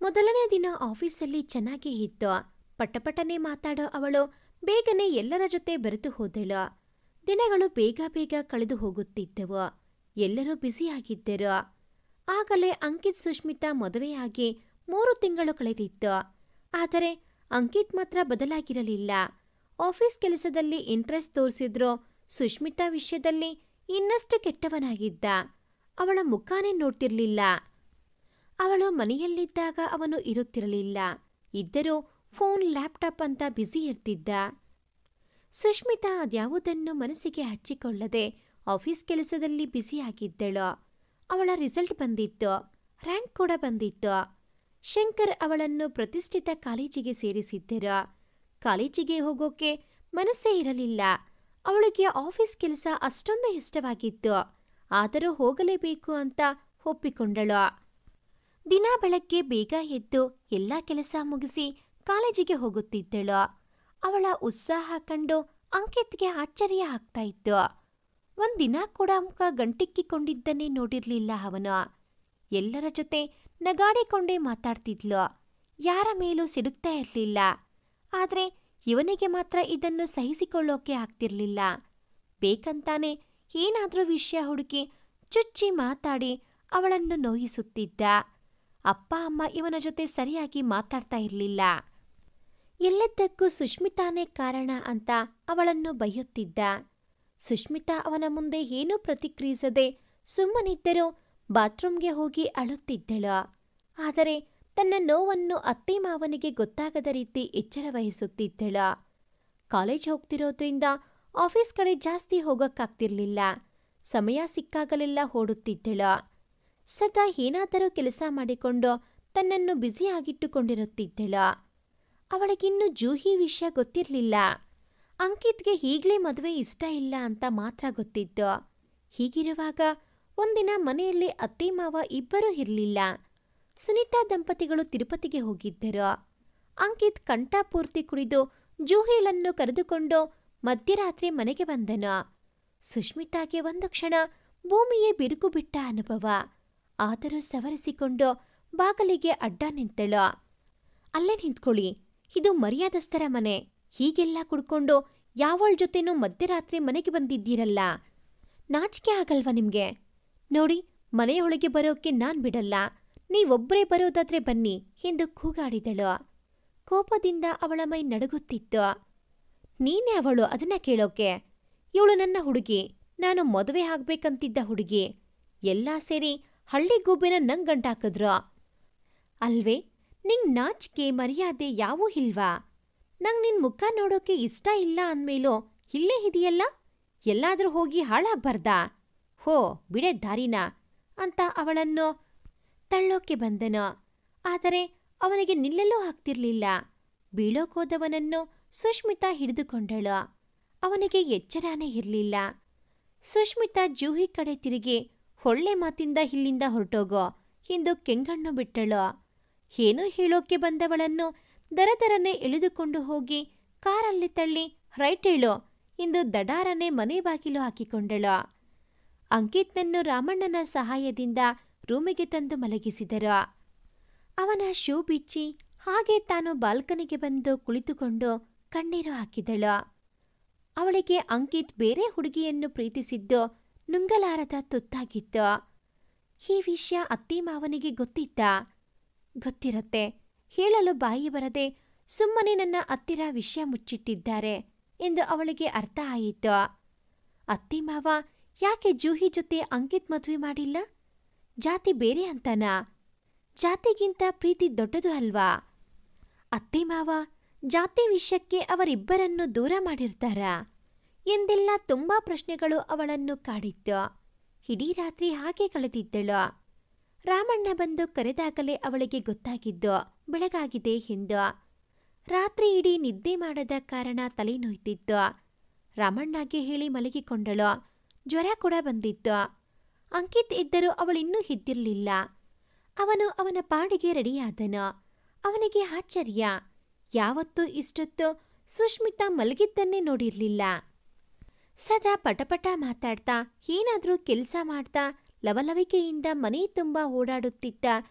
ಮೊದಲನೇ ದಿನ ಆಫೀಸಲ್ಲಿ ಚೆನ್ನಾಗೇ ಇತ್ತು. ಪಟಪಟನೆ ಮಾತಾಡೋ ಅವಳು ಬೇಗನೆ ಎಲ್ಲರ ಜೊತೆ ಬೆರೆತು ಹೋದಳು. ದಿನಗಳು ಬೇಗ ಬೇಗ ಕಳೆದು ಹೋಗುತ್ತಿದ್ದವು. ಎಲ್ಲರೂ ಬ್ಯುಸಿಯಾಗಿದ್ದರು. ಆಗಲೇ ಅಂಕಿತ್ ಸುಷ್ಮಿತಾ ಮದುವೆಯಾಗಿ 3 ತಿಂಗಳು ಕಳೆದಿತ್ತು. ಆದರೆ ಅಂಕಿತ್ ಮಾತ್ರ ಬದಲಾಗಿರಲಿಲ್ಲ. ಆಫೀಸ್ ಕೆಲಸದಲ್ಲಿ ಇಂಟ್ರೆಸ್ಟ್ ತೋರಿಸಿದ್ರೂ ಸುಷ್ಮಿತಾ ವಿಷಯದಲ್ಲಿ ಇನ್ನಷ್ಟು ಕೆಟ್ಟವನಾಗಿದ್ದ. ಅವಳ ಮುಖಾನೇ ನೋಡ್ತಿರ್ಲಿಲ್ಲ. ಅವಳು ಮನೆಯಲ್ಲಿದ್ದಾಗ ಅವನು ಇರುತ್ತಿರಲಿಲ್ಲ. ಇದ್ದರೂ ಫೋನ್, ಲ್ಯಾಪ್ಟಾಪ್ ಅಂತ ಬ್ಯುಸಿ ಇರ್ತಿದ್ದ. ಸುಷ್ಮಿತಾ ಅದ್ಯಾವುದನ್ನು ಮನಸ್ಸಿಗೆ ಹಚ್ಚಿಕೊಳ್ಳದೆ ಆಫೀಸ್ ಕೆಲಸದಲ್ಲಿ ಬ್ಯುಸಿಯಾಗಿದ್ದಳು. ಅವಳ ರಿಸಲ್ಟ್ ಬಂದಿತ್ತು. ರ್ಯಾಂಕ್ ಕೂಡ ಬಂದಿತ್ತು. ಶಂಕರ್ ಅವಳನ್ನು ಪ್ರತಿಷ್ಠಿತ ಕಾಲೇಜಿಗೆ ಸೇರಿಸಿದ್ದರು. ಕಾಲೇಜಿಗೆ ಹೋಗೋಕೆ ಮನಸ್ಸೇ ಇರಲಿಲ್ಲ. ಅವಳಿಗೆ ಆಫೀಸ್ ಕೆಲಸ ಅಷ್ಟೊಂದು ಇಷ್ಟವಾಗಿತ್ತು. ಆದರೂ ಹೋಗಲೇಬೇಕು ಅಂತ ಒಪ್ಪಿಕೊಂಡಳು. ದಿನ ಬೆಳಗ್ಗೆ ಬೇಗ ಎದ್ದು ಎಲ್ಲ ಕೆಲಸ ಮುಗಿಸಿ ಕಾಲೇಜಿಗೆ ಹೋಗುತ್ತಿದ್ದಳು. ಅವಳ ಉತ್ಸಾಹ ಕಂಡು ಅಂಕಿತ್ಗೆ ಆಶ್ಚರ್ಯ ಆಗ್ತಾ ಇತ್ತು. ಒಂದಿನ ಕೂಡ ಮುಖ ಗಂಟಿಕ್ಕಿಕೊಂಡಿದ್ದನ್ನೇ ನೋಡಿರ್ಲಿಲ್ಲ ಅವನು. ಎಲ್ಲರ ಜೊತೆ ನಗಾಡಿಕೊಂಡೇ ಮಾತಾಡ್ತಿದ್ಲು. ಯಾರ ಮೇಲೂ ಸಿಡುಕ್ತಾ ಇರಲಿಲ್ಲ. ಆದ್ರೆ ಇವನಿಗೆ ಮಾತ್ರ ಇದನ್ನು ಸಹಿಸಿಕೊಳ್ಳೋಕೆ ಆಗ್ತಿರ್ಲಿಲ್ಲ. ಬೇಕಂತಾನೆ ಏನಾದ್ರೂ ವಿಷಯ ಹುಡುಕಿ ಚುಚ್ಚಿ ಮಾತಾಡಿ ಅವಳನ್ನು ನೋಯಿಸುತ್ತಿದ್ದ. ಅಪ್ಪ ಅಮ್ಮ ಇವನ ಜೊತೆ ಸರಿಯಾಗಿ ಮಾತಾಡ್ತಾ ಇರಲಿಲ್ಲ. ಎಲ್ಲದಕ್ಕೂ ಸುಷ್ಮಿತಾನೇ ಕಾರಣ ಅಂತ ಅವಳನ್ನು ಬೈಯುತ್ತಿದ್ದ. ಸುಷ್ಮಿತಾ ಅವನ ಮುಂದೆ ಏನೂ ಪ್ರತಿಕ್ರಿಯಿಸದೆ ಸುಮ್ಮನಿದ್ದರೂ ಬಾತ್ರೂಮ್ಗೆ ಹೋಗಿ ಅಳುತ್ತಿದ್ದಳು. ಆದರೆ ತನ್ನ ನೋವನ್ನು ಅತ್ತೆ ಮಾವನಿಗೆ ಗೊತ್ತಾಗದ ರೀತಿ ಎಚ್ಚರ ವಹಿಸುತ್ತಿದ್ದಳು. ಕಾಲೇಜ್ ಹೋಗ್ತಿರೋದ್ರಿಂದ ಆಫೀಸ್ ಕಡೆ ಜಾಸ್ತಿ ಹೋಗಕ್ಕಾಗ್ತಿರ್ಲಿಲ್ಲ. ಸಮಯ ಸಿಕ್ಕಾಗಲೆಲ್ಲ ಓಡುತ್ತಿದ್ದಳು. ಸದಾ ಏನಾದರೂ ಕೆಲಸ ಮಾಡಿಕೊಂಡು ತನ್ನನ್ನು ಬ್ಯುಸಿಯಾಗಿಟ್ಟುಕೊಂಡಿರುತ್ತಿದ್ದಳು. ಅವಳಿಗಿನ್ನೂ ಜೂಹಿ ವಿಷಯ ಗೊತ್ತಿರಲಿಲ್ಲ. ಅಂಕಿತ್ಗೆ ಈಗಲೇ ಮದುವೆ ಇಷ್ಟ ಇಲ್ಲ ಅಂತ ಮಾತ್ರ ಗೊತ್ತಿತ್ತು. ಹೀಗಿರುವಾಗ ಒಂದಿನ ಮನೆಯಲ್ಲಿ ಅತ್ತೆ ಮಾವ ಇಬ್ಬರೂ ಇರಲಿಲ್ಲ. ಸುನೀತಾ ದಂಪತಿಗಳು ತಿರುಪತಿಗೆ ಹೋಗಿದ್ದರು. ಅಂಕಿತ್ ಕಂಠಪೂರ್ತಿ ಕುಡಿದು ಜೂಹಿಳನ್ನು ಕರೆದುಕೊಂಡು ಮಧ್ಯರಾತ್ರಿ ಮನೆಗೆ ಬಂದನು. ಸುಷ್ಮಿತಾಗೆ ಒಂದು ಕ್ಷಣ ಭೂಮಿಯೇ ಬಿರುಕು ಬಿಟ್ಟ ಅನುಭವ. ಆದರೂ ಸವರಿಸಿಕೊಂಡು ಬಾಗಲಿಗೆ ಅಡ್ಡ ನಿಂತಳು. ಅಲ್ಲೇ ನಿಂತ್ಕೊಳ್ಳಿ, ಇದು ಮರ್ಯಾದಸ್ಥರ ಮನೆ. ಹೀಗೆಲ್ಲ ಕುಡ್ಕೊಂಡು ಯಾವಳ ಜೊತೆನೂ ಮಧ್ಯರಾತ್ರಿ ಮನೆಗೆ ಬಂದಿದ್ದೀರಲ್ಲ, ನಾಚಿಕೆ ಆಗಲ್ವಾ ನಿಮ್ಗೆ? ನೋಡಿ, ಮನೆಯೊಳಗೆ ಬರೋಕೆ ನಾನ್ ಬಿಡಲ್ಲ. ನೀವೊಬ್ಬರೇ ಬರೋದಾದ್ರೆ ಬನ್ನಿ ಎಂದು ಕೂಗಾಡಿದಳು. ಕೋಪದಿಂದ ಅವಳ ಮೈ ನಡುಗುತ್ತಿತ್ತು. ನೀನೇ ಅವಳು ಅದನ್ನ ಕೇಳೋಕೆ? ಇವಳು ನನ್ನ ಹುಡುಗಿ, ನಾನು ಮದುವೆ ಆಗ್ಬೇಕಂತಿದ್ದ ಹುಡುಗಿ. ಎಲ್ಲಾ ಸೇರಿ ಹಳ್ಳಿಗೂಬೆನ ನಂಗ್ ಗಂಟಾಕಿದ್ರು ಅಲ್ವೇ? ನಿಂಗ್ ನಾಚಿಕೆ ಮರ್ಯಾದೆ ಯಾವೂ ಇಲ್ವಾ? ನಂಗ್ ನಿನ್ ಮುಖ ನೋಡೋಕೆ ಇಷ್ಟ ಇಲ್ಲ ಅಂದ್ಮೇಲೂ ಇಲ್ಲೇ ಇದೆಯಲ್ಲ, ಎಲ್ಲಾದ್ರೂ ಹೋಗಿ ಹಾಳಾಗ್ಬಾರ್ದಾ? ಹೋ ಬಿಡೆ ದಾರಿನ ಅಂತ ಅವಳನ್ನು ತಳ್ಳೋಕೆ ಬಂದನು. ಆದರೆ ಅವನಿಗೆ ನಿಲ್ಲಲೂ ಆಗ್ತಿರ್ಲಿಲ್ಲ. ಬೀಳೋಕೋದವನನ್ನು ಸುಷ್ಮಿತಾ ಹಿಡಿದುಕೊಂಡಳು. ಅವನಿಗೆ ಎಚ್ಚರಾನೇ ಇರಲಿಲ್ಲ. ಸುಷ್ಮಿತಾ ಜೂಹಿ ಕಡೆ ತಿರುಗಿ ಹೊಳ್ಳೆ ಮಾತಿಂದ ಇಲ್ಲಿಂದ ಹೊರಟೋಗೋ ಎಂದು ಕೆಂಗಣ್ಣು ಬಿಟ್ಟಳು. ಏನೋ ಹೇಳೋಕೆ ಬಂದವಳನ್ನು ದರದರನೆ ಎಳೆದುಕೊಂಡು ಹೋಗಿ ಕಾರಲ್ಲಿ ತಳ್ಳಿ ರೈಟ್ ಹೇಳೋ ಎಂದು ದಡಾರನೆ ಮನೆ ಬಾಗಿಲು ಹಾಕಿಕೊಂಡಳು. ಅಂಕಿತ್ನನ್ನು ರಾಮಣ್ಣನ ಸಹಾಯದಿಂದ ರೂಮಿಗೆ ತಂದು ಮಲಗಿಸಿದರು. ಅವನ ಶೂ ಬಿಚ್ಚಿ ಹಾಗೆ ತಾನು ಬಾಲ್ಕನಿಗೆ ಬಂದು ಕುಳಿತುಕೊಂಡು ಕಣ್ಣೀರು ಹಾಕಿದಳು. ಅವಳಿಗೆ ಅಂಕಿತ್ ಬೇರೆ ಹುಡುಗಿಯನ್ನು ಪ್ರೀತಿಸಿದ್ದು ನುಂಗಲಾರದ ತುತ್ತಾಗಿತ್ತು. ಈ ವಿಷಯ ಅತ್ತೆ ಮಾವನಿಗೆ ಗೊತ್ತಿತ್ತಾ? ಗೊತ್ತಿರತ್ತೆ. ಹೇಳಲು ಬಾಯಿ ಬರದೆ ಸುಮ್ಮನೆ ನನ್ನ ಹತ್ತಿರ ವಿಷಯ ಮುಚ್ಚಿಟ್ಟಿದ್ದಾರೆ ಎಂದು ಅವಳಿಗೆ ಅರ್ಥ ಆಯಿತು. ಅತ್ತೆ ಮಾವ ಯಾಕೆ ಜೂಹಿ ಜೊತೆ ಅಂಕಿತ್ ಮದುವೆ ಮಾಡಿಲ್ಲ? ಜಾತಿ ಬೇರೆ ಅಂತನಾ? ಜಾತಿಗಿಂತ ಪ್ರೀತಿ ದೊಡ್ಡದು ಅಲ್ವಾ? ಅತ್ತೆ ಮಾವ ಜಾತಿ ವಿಷಯಕ್ಕೆ ಅವರಿಬ್ಬರನ್ನು ದೂರ ಮಾಡಿರ್ತಾರಾ ಎಂದೆಲ್ಲ ತುಂಬಾ ಪ್ರಶ್ನೆಗಳು ಅವಳನ್ನು ಕಾಡಿತ್ತು. ಇಡೀ ರಾತ್ರಿ ಹಾಗೆ ಕಳೆದಿದ್ದಳು. ರಾಮಣ್ಣ ಬಂದು ಕರೆದಾಗಲೇ ಅವಳಿಗೆ ಗೊತ್ತಾಗಿದ್ದು ಬೆಳಗಾಗಿದೆ ಎಂದು. ರಾತ್ರಿ ಇಡೀ ನಿದ್ದೆ ಮಾಡದ ಕಾರಣ ತಲೆನೋಯ್ತಿತ್ತು. ರಾಮಣ್ಣಗೆ ಹೇಳಿ ಮಲಗಿಕೊಂಡಳು. ಜ್ವರ ಕೂಡ ಬಂದಿತ್ತು. ಅಂಕಿತ್ ಇದ್ದರೂ ಅವಳಿನ್ನೂ ಎದ್ದಿರಲಿಲ್ಲ. ಅವನು ಅವನ ಪಾಡಿಗೆ ರೆಡಿಯಾದನು. ಅವನಿಗೆ ಆಶ್ಚರ್ಯ. ಯಾವತ್ತೂ ಇಷ್ಟೊತ್ತು ಸುಷ್ಮಿತಾ ಮಲಗಿದ್ದನ್ನೇ ನೋಡಿರ್ಲಿಲ್ಲ. ಸದಾ ಪಟಪಟ ಮಾತಾಡ್ತಾ ಏನಾದ್ರೂ ಕೆಲಸ ಮಾಡ್ತಾ ಲವಲವಿಕೆಯಿಂದ ಮನೆ ತುಂಬ ಓಡಾಡುತ್ತಿದ್ದ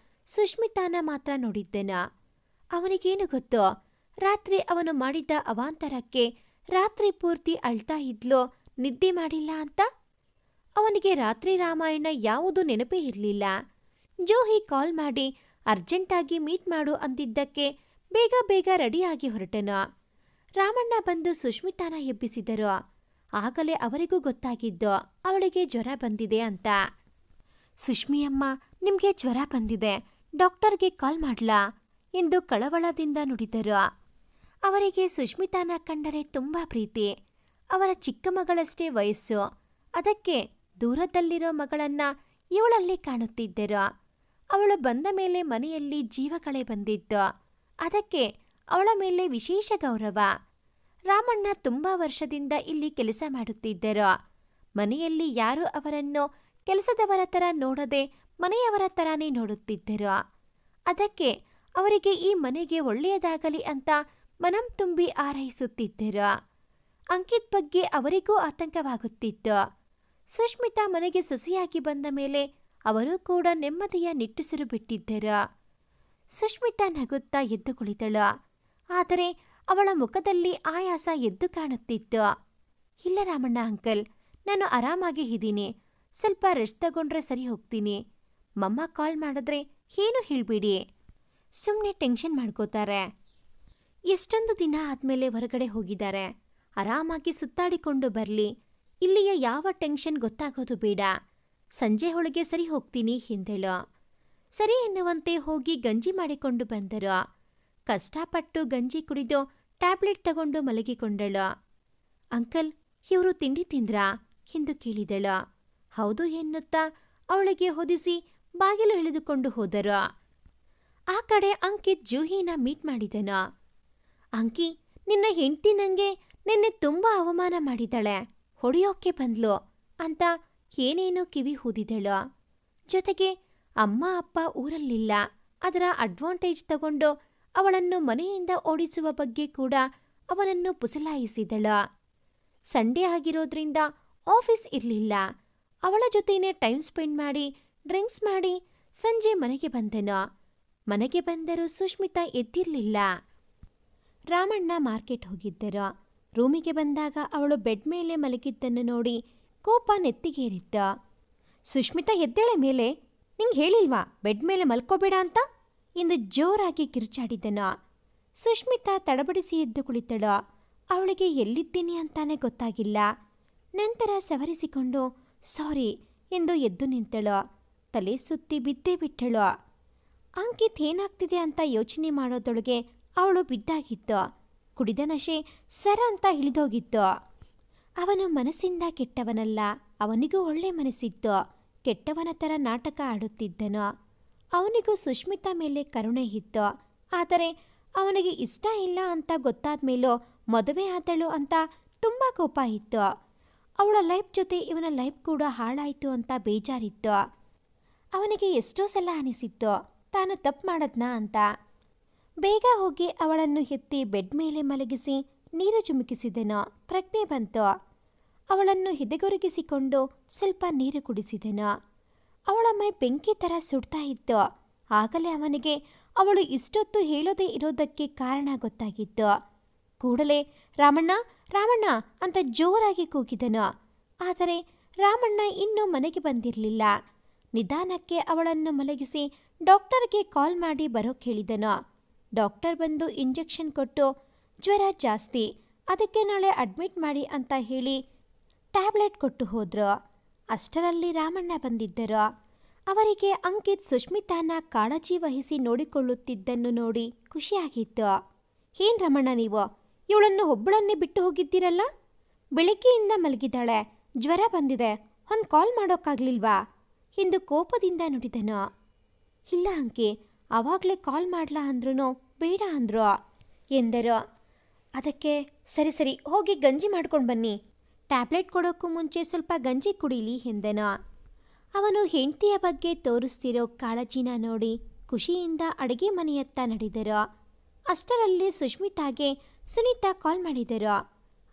ಸುಷ್ಮಿತಾನ ಮಾತ್ರ ನೋಡಿದ್ದನ. ಅವನಿಗೇನು ಗೊತ್ತೋ, ರಾತ್ರಿ ಅವನು ಮಾಡಿದ್ದ ಅವಾಂತರಕ್ಕೆ ರಾತ್ರಿ ಪೂರ್ತಿ ಅಳ್ತಾ ಇದ್ಲು, ನಿದ್ದೆ ಮಾಡಿಲ್ಲ ಅಂತ. ಅವನಿಗೆ ರಾತ್ರಿ ರಾಮಾಯಣ ಯಾವುದೂ ನೆನಪೇ ಇರಲಿಲ್ಲ. ಜೂಹಿ ಕಾಲ್ ಮಾಡಿ ಅರ್ಜೆಂಟಾಗಿ ಮೀಟ್ ಮಾಡು ಅಂದಿದ್ದಕ್ಕೆ ಬೇಗ ಬೇಗ ರೆಡಿಯಾಗಿ ಹೊರಟನು. ರಾಮಣ್ಣ ಬಂದು ಸುಷ್ಮಿತಾನ ಎಬ್ಬಿಸಿದರು. ಆಗಲೇ ಅವರಿಗೂ ಗೊತ್ತಾಗಿದ್ದು ಅವಳಿಗೆ ಜ್ವರ ಬಂದಿದೆ ಅಂತ. ಸುಷ್ಮಿಯಮ್ಮ, ನಿಮ್ಗೆ ಜ್ವರ ಬಂದಿದೆ, ಡಾಕ್ಟರ್ಗೆ ಕಾಲ್ ಮಾಡ್ಲಾ ಎಂದು ಕಳವಳದಿಂದ ನುಡಿದರು. ಅವರಿಗೆ ಸುಷ್ಮಿತಾನ ಕಂಡರೆ ತುಂಬಾ ಪ್ರೀತಿ. ಅವರ ಚಿಕ್ಕ ಮಗಳಷ್ಟೇ ವಯಸ್ಸು. ಅದಕ್ಕೆ ದೂರದಲ್ಲಿರೋ ಮಗಳನ್ನ ಇವಳಲ್ಲಿ ಕಾಣುತ್ತಿದ್ದರು. ಅವಳು ಬಂದ ಮೇಲೆ ಮನೆಯಲ್ಲಿ ಜೀವಕಳೆ ಬಂದಿದ್ದು. ಅದಕ್ಕೆ ಅವಳ ಮೇಲೆ ವಿಶೇಷ ಗೌರವ. ರಾಮಣ್ಣ ತುಂಬಾ ವರ್ಷದಿಂದ ಇಲ್ಲಿ ಕೆಲಸ ಮಾಡುತ್ತಿದ್ದರು. ಮನೆಯಲ್ಲಿ ಯಾರೂ ಅವರನ್ನು ಕೆಲಸದವರ ಥರ ನೋಡದೆ ಮನೆಯವರ ಥರಾನೇ ನೋಡುತ್ತಿದ್ದರು. ಅದಕ್ಕೆ ಅವರಿಗೆ ಈ ಮನೆಗೆ ಒಳ್ಳೆಯದಾಗಲಿ ಅಂತ ಮನಂ ತುಂಬಿ ಹಾರೈಸುತ್ತಿದ್ದರು. ಅಂಕಿತ್ ಬಗ್ಗೆ ಅವರಿಗೂ ಆತಂಕವಾಗುತ್ತಿತ್ತು. ಸುಷ್ಮಿತಾ ಮನೆಗೆ ಸೊಸೆಯಾಗಿ ಬಂದ ಮೇಲೆ ಅವರು ಕೂಡ ನೆಮ್ಮದಿಯ ನಿಟ್ಟುಸಿರು ಬಿಟ್ಟಿದ್ದರು. ಸುಷ್ಮಿತಾ ನಗುತ್ತಾ ಎದ್ದು ಕುಳಿತಳು. ಆದರೆ ಅವಳ ಮುಖದಲ್ಲಿ ಆಯಾಸ ಎದ್ದು ಕಾಣುತ್ತಿತ್ತು. ಇಲ್ಲ ರಾಮಣ್ಣ ಅಂಕಲ್, ನಾನು ಆರಾಮಾಗಿ ಇದ್ದೀನಿ. ಸ್ವಲ್ಪ ರೆಸ್ಟ್ ತಗೊಂಡ್ರೆ ಸರಿ ಹೋಗ್ತೀನಿ. ಮಮ್ಮ ಕಾಲ್ ಮಾಡಿದ್ರೆ ಏನು ಹೇಳ್ಬೇಡಿ, ಸುಮ್ಮನೆ ಟೆನ್ಷನ್ ಮಾಡ್ಕೋತಾರೆ. ಎಷ್ಟೊಂದು ದಿನ ಆದ್ಮೇಲೆ ಹೊರಗಡೆ ಹೋಗಿದ್ದಾರೆ. ಆರಾಮಾಗಿ ಸುತ್ತಾಡಿಕೊಂಡು ಬರಲಿ. ಇಲ್ಲಿಯ ಯಾವ ಟೆನ್ಷನ್ ಗೊತ್ತಾಗೋದು ಬೇಡ. ಸಂಜೆ ಒಳಗೆ ಸರಿ ಹೋಗ್ತೀನಿ ಎಂದಳು. ಸರಿ ಎನ್ನುವಂತೆ ಹೋಗಿ ಗಂಜಿ ಮಾಡಿಕೊಂಡು ಬಂದರು. ಕಷ್ಟಪಟ್ಟು ಗಂಜಿ ಕುಡಿದು ಟ್ಯಾಬ್ಲೆಟ್ ತಗೊಂಡು ಮಲಗಿಕೊಂಡಳು. ಅಂಕಲ್, ಇವರು ತಿಂಡಿ ತಿಂದ್ರಾ ಎಂದು ಕೇಳಿದಳು. ಹೌದು ಎನ್ನುತ್ತಾ ಅವಳಿಗೆ ಹೊದಿಸಿ ಬಾಗಿಲು ಎಳೆದುಕೊಂಡು ಹೋದರು. ಆ ಕಡೆ ಅಂಕಿತ್ ಜೂಹಿನ ಮೀಟ್ ಮಾಡಿದನು. ಅಂಕಿ, ನಿನ್ನ ಹೆಂಡತಿ ನಂಗೆ ನಿನ್ನೆ ತುಂಬಾ ಅವಮಾನ ಮಾಡಿದಳೆ, ಹೊಡೆಯೋಕೆ ಬಂದ್ಲು ಅಂತ ಏನೇನೋ ಕಿವಿ ಹೂದಿದಳು. ಜೊತೆಗೆ ಅಮ್ಮ ಅಪ್ಪ ಊರಲ್ಲಿಲ್ಲ, ಅದರ ಅಡ್ವಾಂಟೇಜ್ ತಗೊಂಡು ಅವಳನ್ನು ಮನೆಯಿಂದ ಓಡಿಸುವ ಬಗ್ಗೆ ಕೂಡ ಅವನನ್ನು ಪುಸಲಾಯಿಸಿದಳು. ಸಂಡೇ ಆಗಿರೋದ್ರಿಂದ ಆಫೀಸ್ ಇರಲಿಲ್ಲ. ಅವಳ ಜೊತೆನೇ ಟೈಮ್ ಸ್ಪೆಂಡ್ ಮಾಡಿ ಡ್ರಿಂಕ್ಸ್ ಮಾಡಿ ಸಂಜೆ ಮನೆಗೆ ಬಂದನು. ಮನೆಗೆ ಬಂದರೂ ಸುಷ್ಮಿತಾ ಎದ್ದಿರಲಿಲ್ಲ. ರಾಮಣ್ಣ ಮಾರ್ಕೆಟ್ ಹೋಗಿದ್ದರು. ರೂಮಿಗೆ ಬಂದಾಗ ಅವಳು ಬೆಡ್ ಮೇಲೆ ಮಲಗಿದ್ದನ್ನು ನೋಡಿ ಕೋಪ ನೆತ್ತಿಗೇರಿದ್ದ. ಸುಷ್ಮಿತಾ ಎದ್ದೇಳೆ ಮೇಲೆ, ನಿಂಗೆ ಹೇಳಿಲ್ವಾ ಬೆಡ್ ಮೇಲೆ ಮಲ್ಕೋಬೇಡ ಅಂತ ಎಂದು ಜೋರಾಗಿ ಕಿರುಚಾಡಿದನು. ಸುಷ್ಮಿತಾ ತಡಬಡಿಸಿ ಎದ್ದು ಕುಳಿತಳು. ಅವಳಿಗೆ ಎಲ್ಲಿದ್ದೀನಿ ಅಂತಾನೆ ಗೊತ್ತಾಗಿಲ್ಲ. ನಂತರ ಸವರಿಸಿಕೊಂಡು ಸಾರಿ ಎಂದು ಎದ್ದು ನಿಂತಳು. ತಲೆ ಸುತ್ತಿ ಬಿದ್ದೇ ಬಿಟ್ಟಳು. ಅಂಕಿತ್ ಏನಾಗ್ತಿದೆ ಅಂತ ಯೋಚನೆ ಮಾಡೋದೊಳಗೆ ಅವಳು ಬಿದ್ದಾಗಿತ್ತು. ಕುಡಿದ ನಶೆ ಸರ ಅಂತ ಇಳಿದೋಗಿತ್ತು. ಅವನು ಮನಸ್ಸಿಂದ ಕೆಟ್ಟವನಲ್ಲ, ಅವನಿಗೂ ಒಳ್ಳೆ ಮನಸ್ಸಿತ್ತು. ಕೆಟ್ಟವನ ಥರ ನಾಟಕ ಆಡುತ್ತಿದ್ದನು. ಅವನಿಗೂ ಸುಷ್ಮಿತಾ ಮೇಲೆ ಕರುಣೆ ಇತ್ತು. ಆದರೆ ಅವನಿಗೆ ಇಷ್ಟ ಇಲ್ಲ ಅಂತ ಗೊತ್ತಾದ ಮೇಲೂ ಮದುವೆ ಆದಳು ಅಂತ ತುಂಬ ಕೋಪ ಇತ್ತು. ಅವಳ ಲೈಫ್ ಜೊತೆ ಇವನ ಲೈಫ್ ಕೂಡ ಹಾಳಾಯಿತು ಅಂತ ಬೇಜಾರಿತ್ತು. ಅವನಿಗೆ ಎಷ್ಟೋ ಸಲ ಅನಿಸಿತ್ತು ತಾನು ತಪ್ಪು ಮಾಡದ್ನಾ ಅಂತ. ಬೇಗ ಹೋಗಿ ಅವಳನ್ನು ಎತ್ತಿ ಬೆಡ್ ಮೇಲೆ ಮಲಗಿಸಿ ನೀರು ಚಿಮುಕಿಸಿದನು. ಪ್ರಜ್ಞೆ ಬಂತು. ಅವಳನ್ನು ಎದೆಗೊರಗಿಸಿಕೊಂಡು ಸ್ವಲ್ಪ ನೀರು ಕುಡಿಸಿದನು. ಅವಳ ಮೈ ಬೆಂಕಿ ಥರ ಸುಡ್ತಾ ಇತ್ತು. ಆಗಲೇ ಅವನಿಗೆ ಅವಳು ಇಷ್ಟೊತ್ತು ಹೇಳೋದೇ ಇರೋದಕ್ಕೆ ಕಾರಣ ಗೊತ್ತಾಗಿತ್ತು. ಕೂಡಲೇ ರಾಮಣ್ಣ ರಾಮಣ್ಣ ಅಂತ ಜೋರಾಗಿ ಕೂಗಿದನು. ಆದರೆ ರಾಮಣ್ಣ ಇನ್ನೂ ಮನೆಗೆ ಬಂದಿರಲಿಲ್ಲ. ನಿಧಾನಕ್ಕೆ ಅವಳನ್ನು ಮಲಗಿಸಿ ಡಾಕ್ಟರ್ಗೆ ಕಾಲ್ ಮಾಡಿ ಬರೋಕ್ಕೆ ಹೇಳಿದನು. ಡಾಕ್ಟರ್ ಬಂದು ಇಂಜೆಕ್ಷನ್ ಕೊಟ್ಟು ಜ್ವರ ಜಾಸ್ತಿ, ಅದಕ್ಕೆ ನಾಳೆ ಅಡ್ಮಿಟ್ ಮಾಡಿ ಅಂತ ಹೇಳಿ ಟ್ಯಾಬ್ಲೆಟ್ ಕೊಟ್ಟು ಹೋದ್ರು. ಅಷ್ಟರಲ್ಲಿ ರಾಮಣ್ಣ ಬಂದಿದ್ದರು. ಅವರಿಗೆ ಅಂಕಿತ್ ಸುಷ್ಮಿತಾನ ಕಾಳಜಿ ವಹಿಸಿ ನೋಡಿಕೊಳ್ಳುತ್ತಿದ್ದನ್ನು ನೋಡಿ ಖುಷಿಯಾಗಿತ್ತು. ಏನ್ ರಮಣ್ಣ ನೀವು ಇವಳನ್ನು ಒಬ್ಬಳನ್ನೇ ಬಿಟ್ಟು ಹೋಗಿದ್ದೀರಲ್ಲ? ಬೆಳಗ್ಗೆಯಿಂದ ಮಲಗಿದ್ದಾಳೆ, ಜ್ವರ ಬಂದಿದೆ, ಒಂದು ಕಾಲ್ ಮಾಡೋಕ್ಕಾಗ್ಲಿಲ್ವಾ ಎಂದು ಕೋಪದಿಂದ ನುಡಿದನು. ಇಲ್ಲ ಅಂಕಿ, ಆವಾಗಲೇ ಕಾಲ್ ಮಾಡ್ಲಾ ಅಂದ್ರೂ ಬೇಡ ಅಂದ್ರು ಎಂದರು. ಅದಕ್ಕೆ ಸರಿ ಸರಿ ಹೋಗಿ ಗಂಜಿ ಮಾಡ್ಕೊಂಡು ಬನ್ನಿ, ಟ್ಯಾಬ್ಲೆಟ್ ಕೊಡೋಕ್ಕೂ ಮುಂಚೆ ಸ್ವಲ್ಪ ಗಂಜಿ ಕುಡೀಲಿ ಎಂದನು. ಅವನು ಹೆಂಡತಿಯ ಬಗ್ಗೆ ತೋರಿಸ್ತಿರೋ ಕಾಳಜಿನ ನೋಡಿ ಖುಷಿಯಿಂದ ಅಡುಗೆ ಮನೆಯತ್ತ ನಡೆದರು. ಅಷ್ಟರಲ್ಲಿ ಸುಷ್ಮಿತಾಗೆ ಸುನೀತಾ ಕಾಲ್ ಮಾಡಿದರು.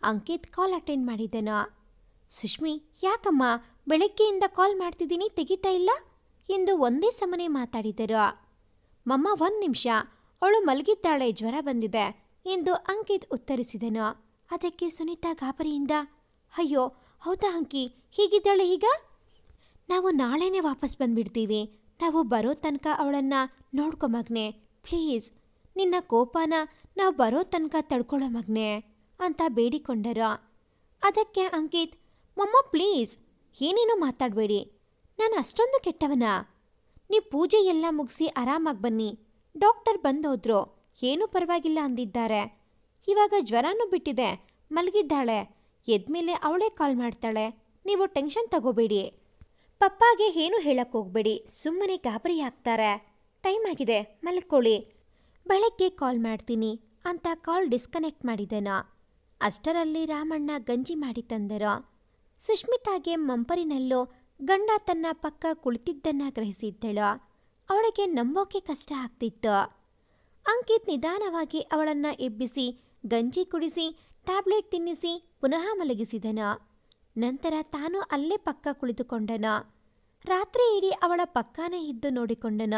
ಅಂಕಿತ್ ಕಾಲ್ ಅಟೆಂಡ್ ಮಾಡಿದನು. ಸುಷ್ಮಿ, ಯಾಕಮ್ಮ ಬೆಳಗ್ಗೆಯಿಂದ ಕಾಲ್ ಮಾಡ್ತಿದ್ದೀನಿ, ತೆಗಿತಾ ಇಲ್ಲ ಎಂದು ಒಂದೇ ಸಮನೆ ಮಾತಾಡಿದರು. ಮಮ್ಮ 1 ನಿಮಿಷ, ಅವಳು ಮಲಗಿದ್ದಾಳೆ, ಜ್ವರ ಬಂದಿದೆ ಎಂದು ಅಂಕಿತ್ ಉತ್ತರಿಸಿದನು. ಅದಕ್ಕೆ ಸುನೀತಾ ಗಾಬರಿಯಿಂದ, ಅಯ್ಯೋ ಹೌದಾ ಅಂಕಿ, ಹೀಗಿದ್ದಾಳೆ ಈಗ? ನಾವು ನಾಳೆನೇ ವಾಪಸ್ ಬಂದ್ಬಿಡ್ತೀವಿ. ನಾವು ಬರೋ ತನಕ ಅವಳನ್ನು ನೋಡ್ಕೊ ಮಗ್ನೆ, ಪ್ಲೀಸ್. ನಿನ್ನ ಕೋಪನ ನಾವು ಬರೋ ತನಕ ತಡ್ಕೊಳ್ಳೋ ಮಗ್ನೆ ಅಂತ ಬೇಡಿಕೊಂಡರು. ಅದಕ್ಕೆ ಅಂಕಿತ್, ಮಮ್ಮ ಪ್ಲೀಸ್ ಏನೇನೋ ಮಾತಾಡಬೇಡಿ, ನಾನು ಅಷ್ಟೊಂದು ಕೆಟ್ಟವನ? ನೀವು ಪೂಜೆ ಎಲ್ಲ ಮುಗಿಸಿ ಆರಾಮಾಗಿ ಬನ್ನಿ. ಡಾಕ್ಟರ್ ಬಂದೋದ್ರು, ಏನೂ ಪರವಾಗಿಲ್ಲ ಅಂದಿದ್ದಾರೆ. ಇವಾಗ ಜ್ವರನೂ ಬಿಟ್ಟಿದೆ, ಮಲಗಿದ್ದಾಳೆ. ಎದ್ಮೇಲೆ ಅವಳೇ ಕಾಲ್ ಮಾಡ್ತಾಳೆ, ನೀವು ಟೆನ್ಷನ್ ತಗೋಬೇಡಿ. ಪಪ್ಪಾಗೆ ಏನೂ ಹೇಳಕ್ಕೋಗ್ಬೇಡಿ, ಸುಮ್ಮನೆ ಗಾಬರಿ ಆಗ್ತಾರೆ. ಟೈಮ್ ಆಗಿದೆ, ಮಲ್ಕೊಳ್ಳಿ. ಬೆಳಗ್ಗೆ ಕಾಲ್ ಮಾಡ್ತೀನಿ ಅಂತ ಕಾಲ್ ಡಿಸ್ಕನೆಕ್ಟ್ ಮಾಡಿದನು. ಅಷ್ಟರಲ್ಲಿ ರಾಮಣ್ಣ ಗಂಜಿ ಮಾಡಿ ತಂದರು. ಸುಷ್ಮಿತಾಗೆ ಮಂಪರಿನಲ್ಲೂ ಗಂಡ ತನ್ನ ಪಕ್ಕ ಕುಳಿತಿದ್ದನ್ನ ಗ್ರಹಿಸಿದ್ದಳು. ಅವಳಿಗೆ ನಂಬೋಕೆ ಕಷ್ಟ ಆಗ್ತಿತ್ತು. ಅಂಕಿತ್ ನಿಧಾನವಾಗಿ ಅವಳನ್ನು ಎಬ್ಬಿಸಿ ಗಂಜಿ ಕುಡಿಸಿ ಟ್ಯಾಬ್ಲೆಟ್ ತಿನ್ನಿಸಿ ಪುನಃ ಮಲಗಿಸಿದನು. ನಂತರ ತಾನು ಅಲ್ಲೇ ಪಕ್ಕ ಕುಳಿತುಕೊಂಡನ. ರಾತ್ರಿ ಇಡೀ ಅವಳ ಪಕ್ಕಾನೇ ಇದ್ದು ನೋಡಿಕೊಂಡನ.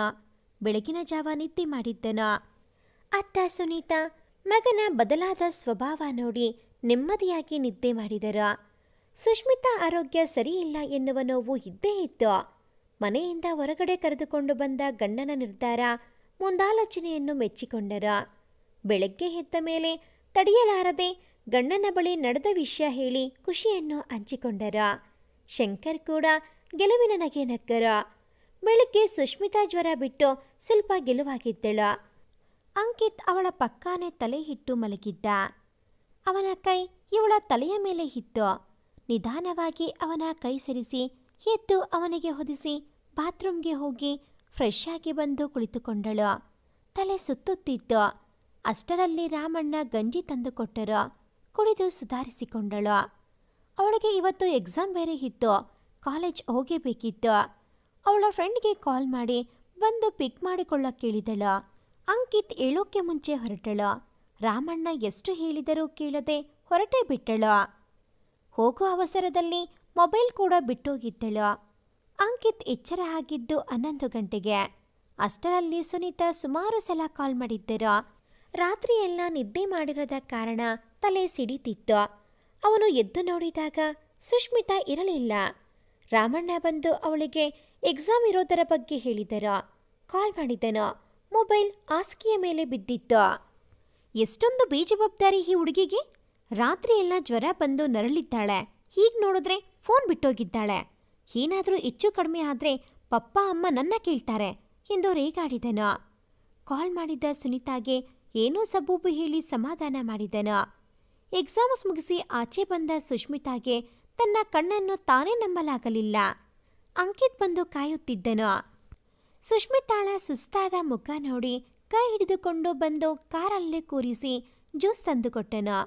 ಬೆಳಗಿನ ಜಾವ ನಿದ್ದೆ ಮಾಡಿದ್ದನ. ಅತ್ತ ಸುನೀತಾ ಮಗನ ಬದಲಾದ ಸ್ವಭಾವ ನೋಡಿ ನೆಮ್ಮದಿಯಾಗಿ ನಿದ್ದೆ ಮಾಡಿದರ. ಸುಷ್ಮಿತಾ ಆರೋಗ್ಯ ಸರಿಯಿಲ್ಲ ಎನ್ನುವ ನೋವು ಇದ್ದೇ ಇತ್ತು. ಮನೆಯಿಂದ ಹೊರಗಡೆ ಕರೆದುಕೊಂಡು ಬಂದ ಗಂಡನ ನಿರ್ಧಾರ ಮುಂದಾಲೋಚನೆಯನ್ನು ಮೆಚ್ಚಿಕೊಂಡರ. ಬೆಳಗ್ಗೆ ಎದ್ದ ಮೇಲೆ ತಡೆಯಲಾರದೆ ಗಂಡನ ಬಳಿ ನಡೆದ ವಿಷಯ ಹೇಳಿ ಖುಷಿಯನ್ನು ಹಂಚಿಕೊಂಡರ. ಶಂಕರ್ ಕೂಡ ಗೆಲುವಿನ ನಗೆ ನಕ್ಕರ. ಬೆಳಗ್ಗೆ ಸುಷ್ಮಿತಾ ಜ್ವರ ಬಿಟ್ಟು ಸ್ವಲ್ಪ ಗೆಲುವಾಗಿದ್ದಳ. ಅಂಕಿತ್ ಅವಳ ಪಕ್ಕಾನೆ ತಲೆ ಇಟ್ಟು ಮಲಗಿದ್ದ. ಅವನ ಕೈ ಇವಳ ತಲೆಯ ಮೇಲೆ ಇತ್ತು. ನಿಧಾನವಾಗಿ ಅವನ ಕೈ ಸರಿಸಿ ಎದ್ದು ಅವನಿಗೆ ಹೊದಿಸಿ ಬಾತ್ರೂಮ್ಗೆ ಹೋಗಿ ಫ್ರೆಶ್ ಆಗಿ ಬಂದು ಕುಳಿತುಕೊಂಡಳು. ತಲೆ ಸುತ್ತುತ್ತಿತ್ತು. ಅಷ್ಟರಲ್ಲಿ ರಾಮಣ್ಣ ಗಂಜಿ ತಂದು ಕೊಟ್ಟರು. ಕುಡಿದು ಸುಧಾರಿಸಿಕೊಂಡಳು. ಅವಳಿಗೆ ಇವತ್ತು ಎಕ್ಸಾಮ್ ಬೇರೆ ಇತ್ತು. ಕಾಲೇಜ್ ಹೋಗಬೇಕಿತ್ತು. ಅವಳ ಫ್ರೆಂಡ್ಗೆ ಕಾಲ್ ಮಾಡಿ ಬಂದು ಪಿಕ್ ಮಾಡಿಕೊಳ್ಳಕ್ಕೆ ಕೇಳಿದಳು. ಅಂಕಿತ್ ಹೇಳೋಕ್ಕೆ ಮುಂಚೆ ಹೊರಟಳು. ರಾಮಣ್ಣ ಎಷ್ಟು ಹೇಳಿದರೂ ಕೇಳದೆ ಹೊರಟೇ ಬಿಟ್ಟಳು. ಹೋಗೋ ಅವಸರದಲ್ಲಿ ಮೊಬೈಲ್ ಕೂಡ ಬಿಟ್ಟೋಗಿದ್ದಳು. ಅಂಕಿತ್ ಎಚ್ಚರ ಆಗಿದ್ದು 11 ಗಂಟೆಗೆ. ಅಷ್ಟರಲ್ಲಿ ಸುನೀತಾ ಸುಮಾರು ಸಲ ಕಾಲ್ ಮಾಡಿದ್ದರು. ರಾತ್ರಿಯೆಲ್ಲ ನಿದ್ದೆ ಮಾಡಿರದ ಕಾರಣ ತಲೆ ಸಿಡಿತಿತ್ತು. ಅವನು ಎದ್ದು ನೋಡಿದಾಗ ಸುಷ್ಮಿತಾ ಇರಲಿಲ್ಲ. ರಾಮಣ್ಣ ಬಂದು ಅವಳಿಗೆ ಎಕ್ಸಾಮ್ ಇರೋದರ ಬಗ್ಗೆ ಹೇಳಿದರು. ಕಾಲ್ ಮಾಡಿದನು. ಮೊಬೈಲ್ ಹಾಸಿಗೆಯ ಮೇಲೆ ಬಿದ್ದಿತ್ತು. ಎಷ್ಟೊಂದು ಬೇಜವಾಬ್ದಾರಿ ಈ ಹುಡುಗಿಗೆ. ರಾತ್ರಿಯೆಲ್ಲ ಜ್ವರ ಬಂದು ನರಳಿದ್ದಾಳೆ. ಹೀಗೆ ನೋಡಿದ್ರೆ ಫೋನ್ ಬಿಟ್ಟೋಗಿದ್ದಾಳೆ. ಏನಾದರೂ ಹೆಚ್ಚು ಕಡಿಮೆ ಆದರೆ ಪಪ್ಪ ಅಮ್ಮ ನನ್ನ ಕೇಳ್ತಾರೆ ಎಂದು ರೇಗಾಡಿದನು. ಕಾಲ್ ಮಾಡಿದ್ದ ಸುನೀತಾಗೆ ಏನೋ ಸಬೂಬು ಹೇಳಿ ಸಮಾಧಾನ ಮಾಡಿದನು. ಎಕ್ಸಾಮ್ಸ್ ಮುಗಿಸಿ ಆಚೆ ಬಂದ ಸುಷ್ಮಿತಾಗೆ ತನ್ನ ಕಣ್ಣನ್ನು ತಾನೇ ನಂಬಲಾಗಲಿಲ್ಲ. ಅಂಕಿತ್ ಬಂದು ಕಾಯುತ್ತಿದ್ದನು. ಸುಷ್ಮಿತಾಳ ಸುಸ್ತಾದ ಮುಖ ನೋಡಿ ಕೈ ಹಿಡಿದುಕೊಂಡು ಬಂದು ಕಾರಲ್ಲೇ ಕೂರಿಸಿ ಜ್ಯೂಸ್ ತಂದುಕೊಟ್ಟನು.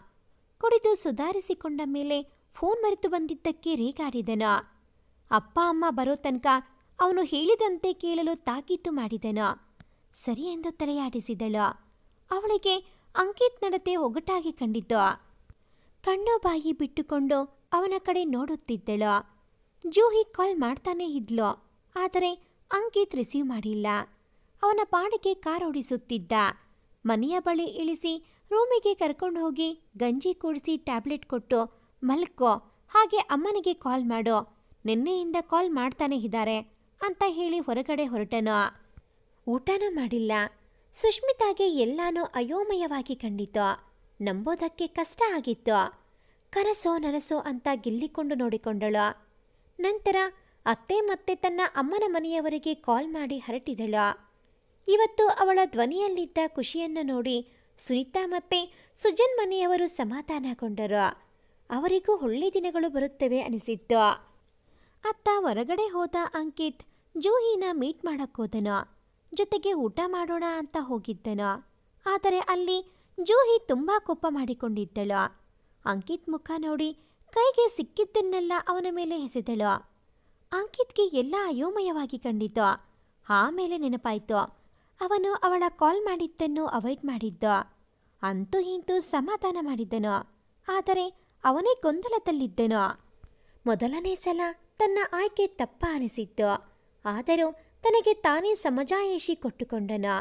ಕುಡಿದು ಸುಧಾರಿಸಿಕೊಂಡ ಮೇಲೆ ಫೋನ್ ಮರೆತು ಬಂದಿದ್ದಕ್ಕೆ ರೇಗಾಡಿದನು. ಅಪ್ಪ ಅಮ್ಮ ಬರೋ ತನಕ ಅವನು ಹೇಳಿದಂತೆ ಕೇಳಲು ತಾಕೀತು ಮಾಡಿದನು. ಸರಿ ಎಂದು ತಲೆಯಾಡಿಸಿದಳು. ಅವಳಿಗೆ ಅಂಕಿತ್ ನಡತೆ ಒಗಟಾಗಿ ಕಂಡಿತು. ಕಣ್ಣು ಬಾಯಿ ಬಿಟ್ಟುಕೊಂಡು ಅವನ ಕಡೆ ನೋಡುತ್ತಿದ್ದಳು. ಜೂಹಿ ಕಾಲ್ ಮಾಡ್ತಾನೇ ಇದ್ಲು. ಆದರೆ ಅಂಕಿತ್ ರಿಸೀವ್ ಮಾಡಿಲ್ಲ. ಅವನ ಪಾಡಿಗೆ ಕಾರ್ ಓಡಿಸುತ್ತಿದ್ದ. ಮನೆಯ ಬಳಿ ಇಳಿಸಿ ರೂಮಿಗೆ ಕರ್ಕೊಂಡು ಹೋಗಿ ಗಂಜಿ ಕೂಡಿಸಿ ಟ್ಯಾಬ್ಲೆಟ್ ಕೊಟ್ಟು ಮಲ್ಕೋ, ಹಾಗೆ ಅಮ್ಮನಿಗೆ ಕಾಲ್ ಮಾಡು, ನಿನ್ನೆಯಿಂದ ಕಾಲ್ ಮಾಡ್ತಾನೆ ಇದ್ದಾರೆ ಅಂತ ಹೇಳಿ ಹೊರಗಡೆ ಹೊರಟನು. ಊಟನೂ ಮಾಡಿಲ್ಲ. ಸುಷ್ಮಿತಾಗೆ ಎಲ್ಲಾನೂ ಅಯೋಮಯವಾಗಿ ಕಂಡಿತು. ನಂಬೋದಕ್ಕೆ ಕಷ್ಟ ಆಗಿತ್ತು. ಕನಸೋ ನನಸೋ ಅಂತ ಗಿಲ್ಲಿಕೊಂಡು ನೋಡಿಕೊಂಡಳು. ನಂತರ ಅತ್ತೆ ಮತ್ತೆ ತನ್ನ ಅಮ್ಮನ ಮನೆಯವರಿಗೆ ಕಾಲ್ ಮಾಡಿ ಹರಟಿದಳು. ಇವತ್ತು ಅವಳ ಧ್ವನಿಯಲ್ಲಿದ್ದ ಖುಷಿಯನ್ನು ನೋಡಿ ಸುನೀತಾ ಮತ್ತೆ ಸುಜನ್ ಮನೆಯವರು ಸಮಾಧಾನಗೊಂಡರು. ಅವರಿಗೂ ಒಳ್ಳೆ ದಿನಗಳು ಬರುತ್ತವೆ ಅನಿಸಿತ್ತು. ಅತ್ತ ಹೊರಗಡೆ ಹೋದ ಅಂಕಿತ್ ಜೂಹಿನ ಮೀಟ್ ಮಾಡಕ್ಕೋದನು. ಜೊತೆಗೆ ಊಟ ಮಾಡೋಣ ಅಂತ ಹೋಗಿದ್ದನು. ಆದರೆ ಅಲ್ಲಿ ಜೂಹಿ ತುಂಬಾ ಕೋಪ ಮಾಡಿಕೊಂಡಿದ್ದಳು. ಅಂಕಿತ್ ಮುಖ ನೋಡಿ ಕೈಗೆ ಸಿಕ್ಕಿದ್ದನ್ನೆಲ್ಲ ಅವನ ಮೇಲೆ ಎಸೆದಳು. ಅಂಕಿತ್ಗೆ ಎಲ್ಲ ಅಯೋಮಯವಾಗಿ ಕಂಡಿತು. ಆಮೇಲೆ ನೆನಪಾಯ್ತು, ಅವನು ಅವಳ ಕಾಲ್ ಮಾಡಿದ್ದನ್ನು ಅವಾಯ್ಡ್ ಮಾಡಿದ್ದ. ಅಂತೂ ಇಂತೂ ಸಮಾಧಾನ ಮಾಡಿದ್ದನು. ಆದರೆ ಅವನೇ ಗೊಂದಲದಲ್ಲಿದ್ದನು. ಮೊದಲನೇ ಸಲ ತನ್ನ ಆಯ್ಕೆ ತಪ್ಪ ಅನಿಸಿತ್ತು. ಆದರೂ ತನಗೆ ತಾನೇ ಸಮಜಾಯಿಷಿ ಕೊಟ್ಟುಕೊಂಡನು.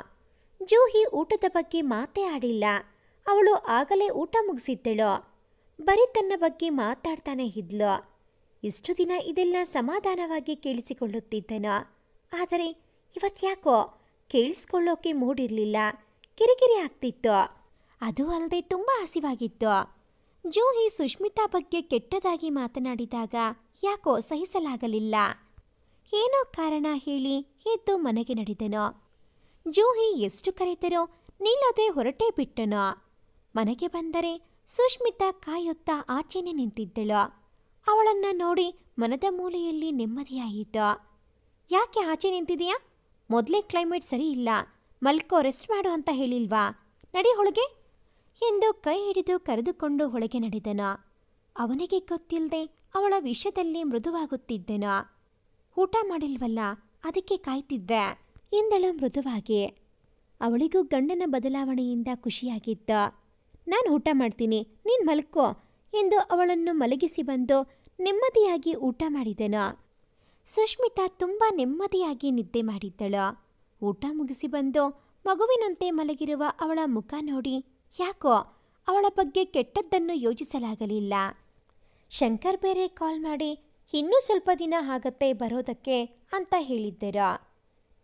ಜೂಹಿ ಊಟದ ಬಗ್ಗೆ ಮಾತೇ ಆಡಿಲ್ಲ. ಅವಳು ಆಗಲೇ ಊಟ ಮುಗಿಸಿದ್ದಳು. ಬರೀ ತನ್ನ ಬಗ್ಗೆ ಮಾತಾಡ್ತಾನೆ ಇದ್ಲು. ಇಷ್ಟು ದಿನ ಇದೆಲ್ಲ ಸಮಾಧಾನವಾಗಿ ಕೇಳಿಸಿಕೊಳ್ಳುತ್ತಿದ್ದನು. ಆದರೆ ಇವತ್ತ್ಯಾಕೋ ಕೇಳಿಸ್ಕೊಳ್ಳೋಕೆ ಮೂಡಿರಲಿಲ್ಲ. ಕಿರಿಕಿರಿ ಆಗ್ತಿತ್ತು. ಅದು ಅಲ್ಲದೆ ತುಂಬ ಹಸಿವಾಗಿತ್ತು. ಜೂಹಿ ಸುಷ್ಮಿತಾ ಬಗ್ಗೆ ಕೆಟ್ಟದಾಗಿ ಮಾತನಾಡಿದಾಗ ಯಾಕೋ ಸಹಿಸಲಾಗಲಿಲ್ಲ. ಏನೋ ಕಾರಣ ಹೇಳಿ ಎದ್ದು ಮನೆಗೆ ನಡೆದನು. ಜೂಹಿ ಎಷ್ಟು ಕರೆದರೂ ನಿಲ್ಲದೆ ಹೊರಟೇ ಬಿಟ್ಟನು. ಮನೆಗೆ ಬಂದರೆ ಸುಷ್ಮಿತಾ ಕಾಯುತ್ತಾ ಆಚೆನೆ ನಿಂತಿದ್ದಳು. ಅವಳನ್ನ ನೋಡಿ ಮನದ ಮೂಲೆಯಲ್ಲಿ ನೆಮ್ಮದಿಯಾಯಿತು. ಯಾಕೆ ಆಚೆ ನಿಂತಿದೀಯಾ? ಮೊದಲೇ ಕ್ಲೈಮೇಟ್ ಸರಿ ಇಲ್ಲ, ಮಲ್ಕೋ, ರೆಸ್ಟ್ ಮಾಡು ಅಂತ ಹೇಳಿಲ್ವಾ? ನಡಿ ಒಳಗೆ ಎಂದು ಕೈ ಹಿಡಿದು ಕರೆದುಕೊಂಡು ಒಳಗೆ ನಡೆದನು. ಅವನಿಗೆ ಗೊತ್ತಿಲ್ಲದೆ ಅವಳ ವಿಷಯದಲ್ಲಿ ಮೃದುವಾಗುತ್ತಿದ್ದನು. ಊಟ ಮಾಡಿಲ್ವಲ್ಲ, ಅದಕ್ಕೆ ಕಾಯ್ತಿದ್ದೆ ಎಂದಳು ಮೃದುವಾಗಿ. ಅವಳಿಗೂ ಗಂಡನ ಬದಲಾವಣೆಯಿಂದ ಖುಷಿಯಾಗಿತ್ತು. ನಾನು ಊಟ ಮಾಡ್ತೀನಿ, ನೀನು ಮಲ್ಕೋ ಎಂದು ಅವಳನ್ನು ಮಲಗಿಸಿ ಬಂದು ನೆಮ್ಮದಿಯಾಗಿ ಊಟ ಮಾಡಿದನು. ಸುಷ್ಮಿತಾ ತುಂಬ ನೆಮ್ಮದಿಯಾಗಿ ನಿದ್ದೆ ಮಾಡಿದ್ದಳು. ಊಟ ಮುಗಿಸಿ ಬಂದು ಮಗುವಿನಂತೆ ಮಲಗಿರುವ ಅವಳ ಮುಖ ನೋಡಿ ಯಾಕೋ ಅವಳ ಬಗ್ಗೆ ಕೆಟ್ಟದ್ದನ್ನು ಯೋಚಿಸಲಾಗಲಿಲ್ಲ. ಶಂಕರ್ ಬೇರೆ ಕಾಲ್ ಮಾಡಿ ಇನ್ನೂ ಸ್ವಲ್ಪ ದಿನ ಆಗತ್ತೆ ಬರೋದಕ್ಕೆ ಅಂತ ಹೇಳಿದ್ದರು.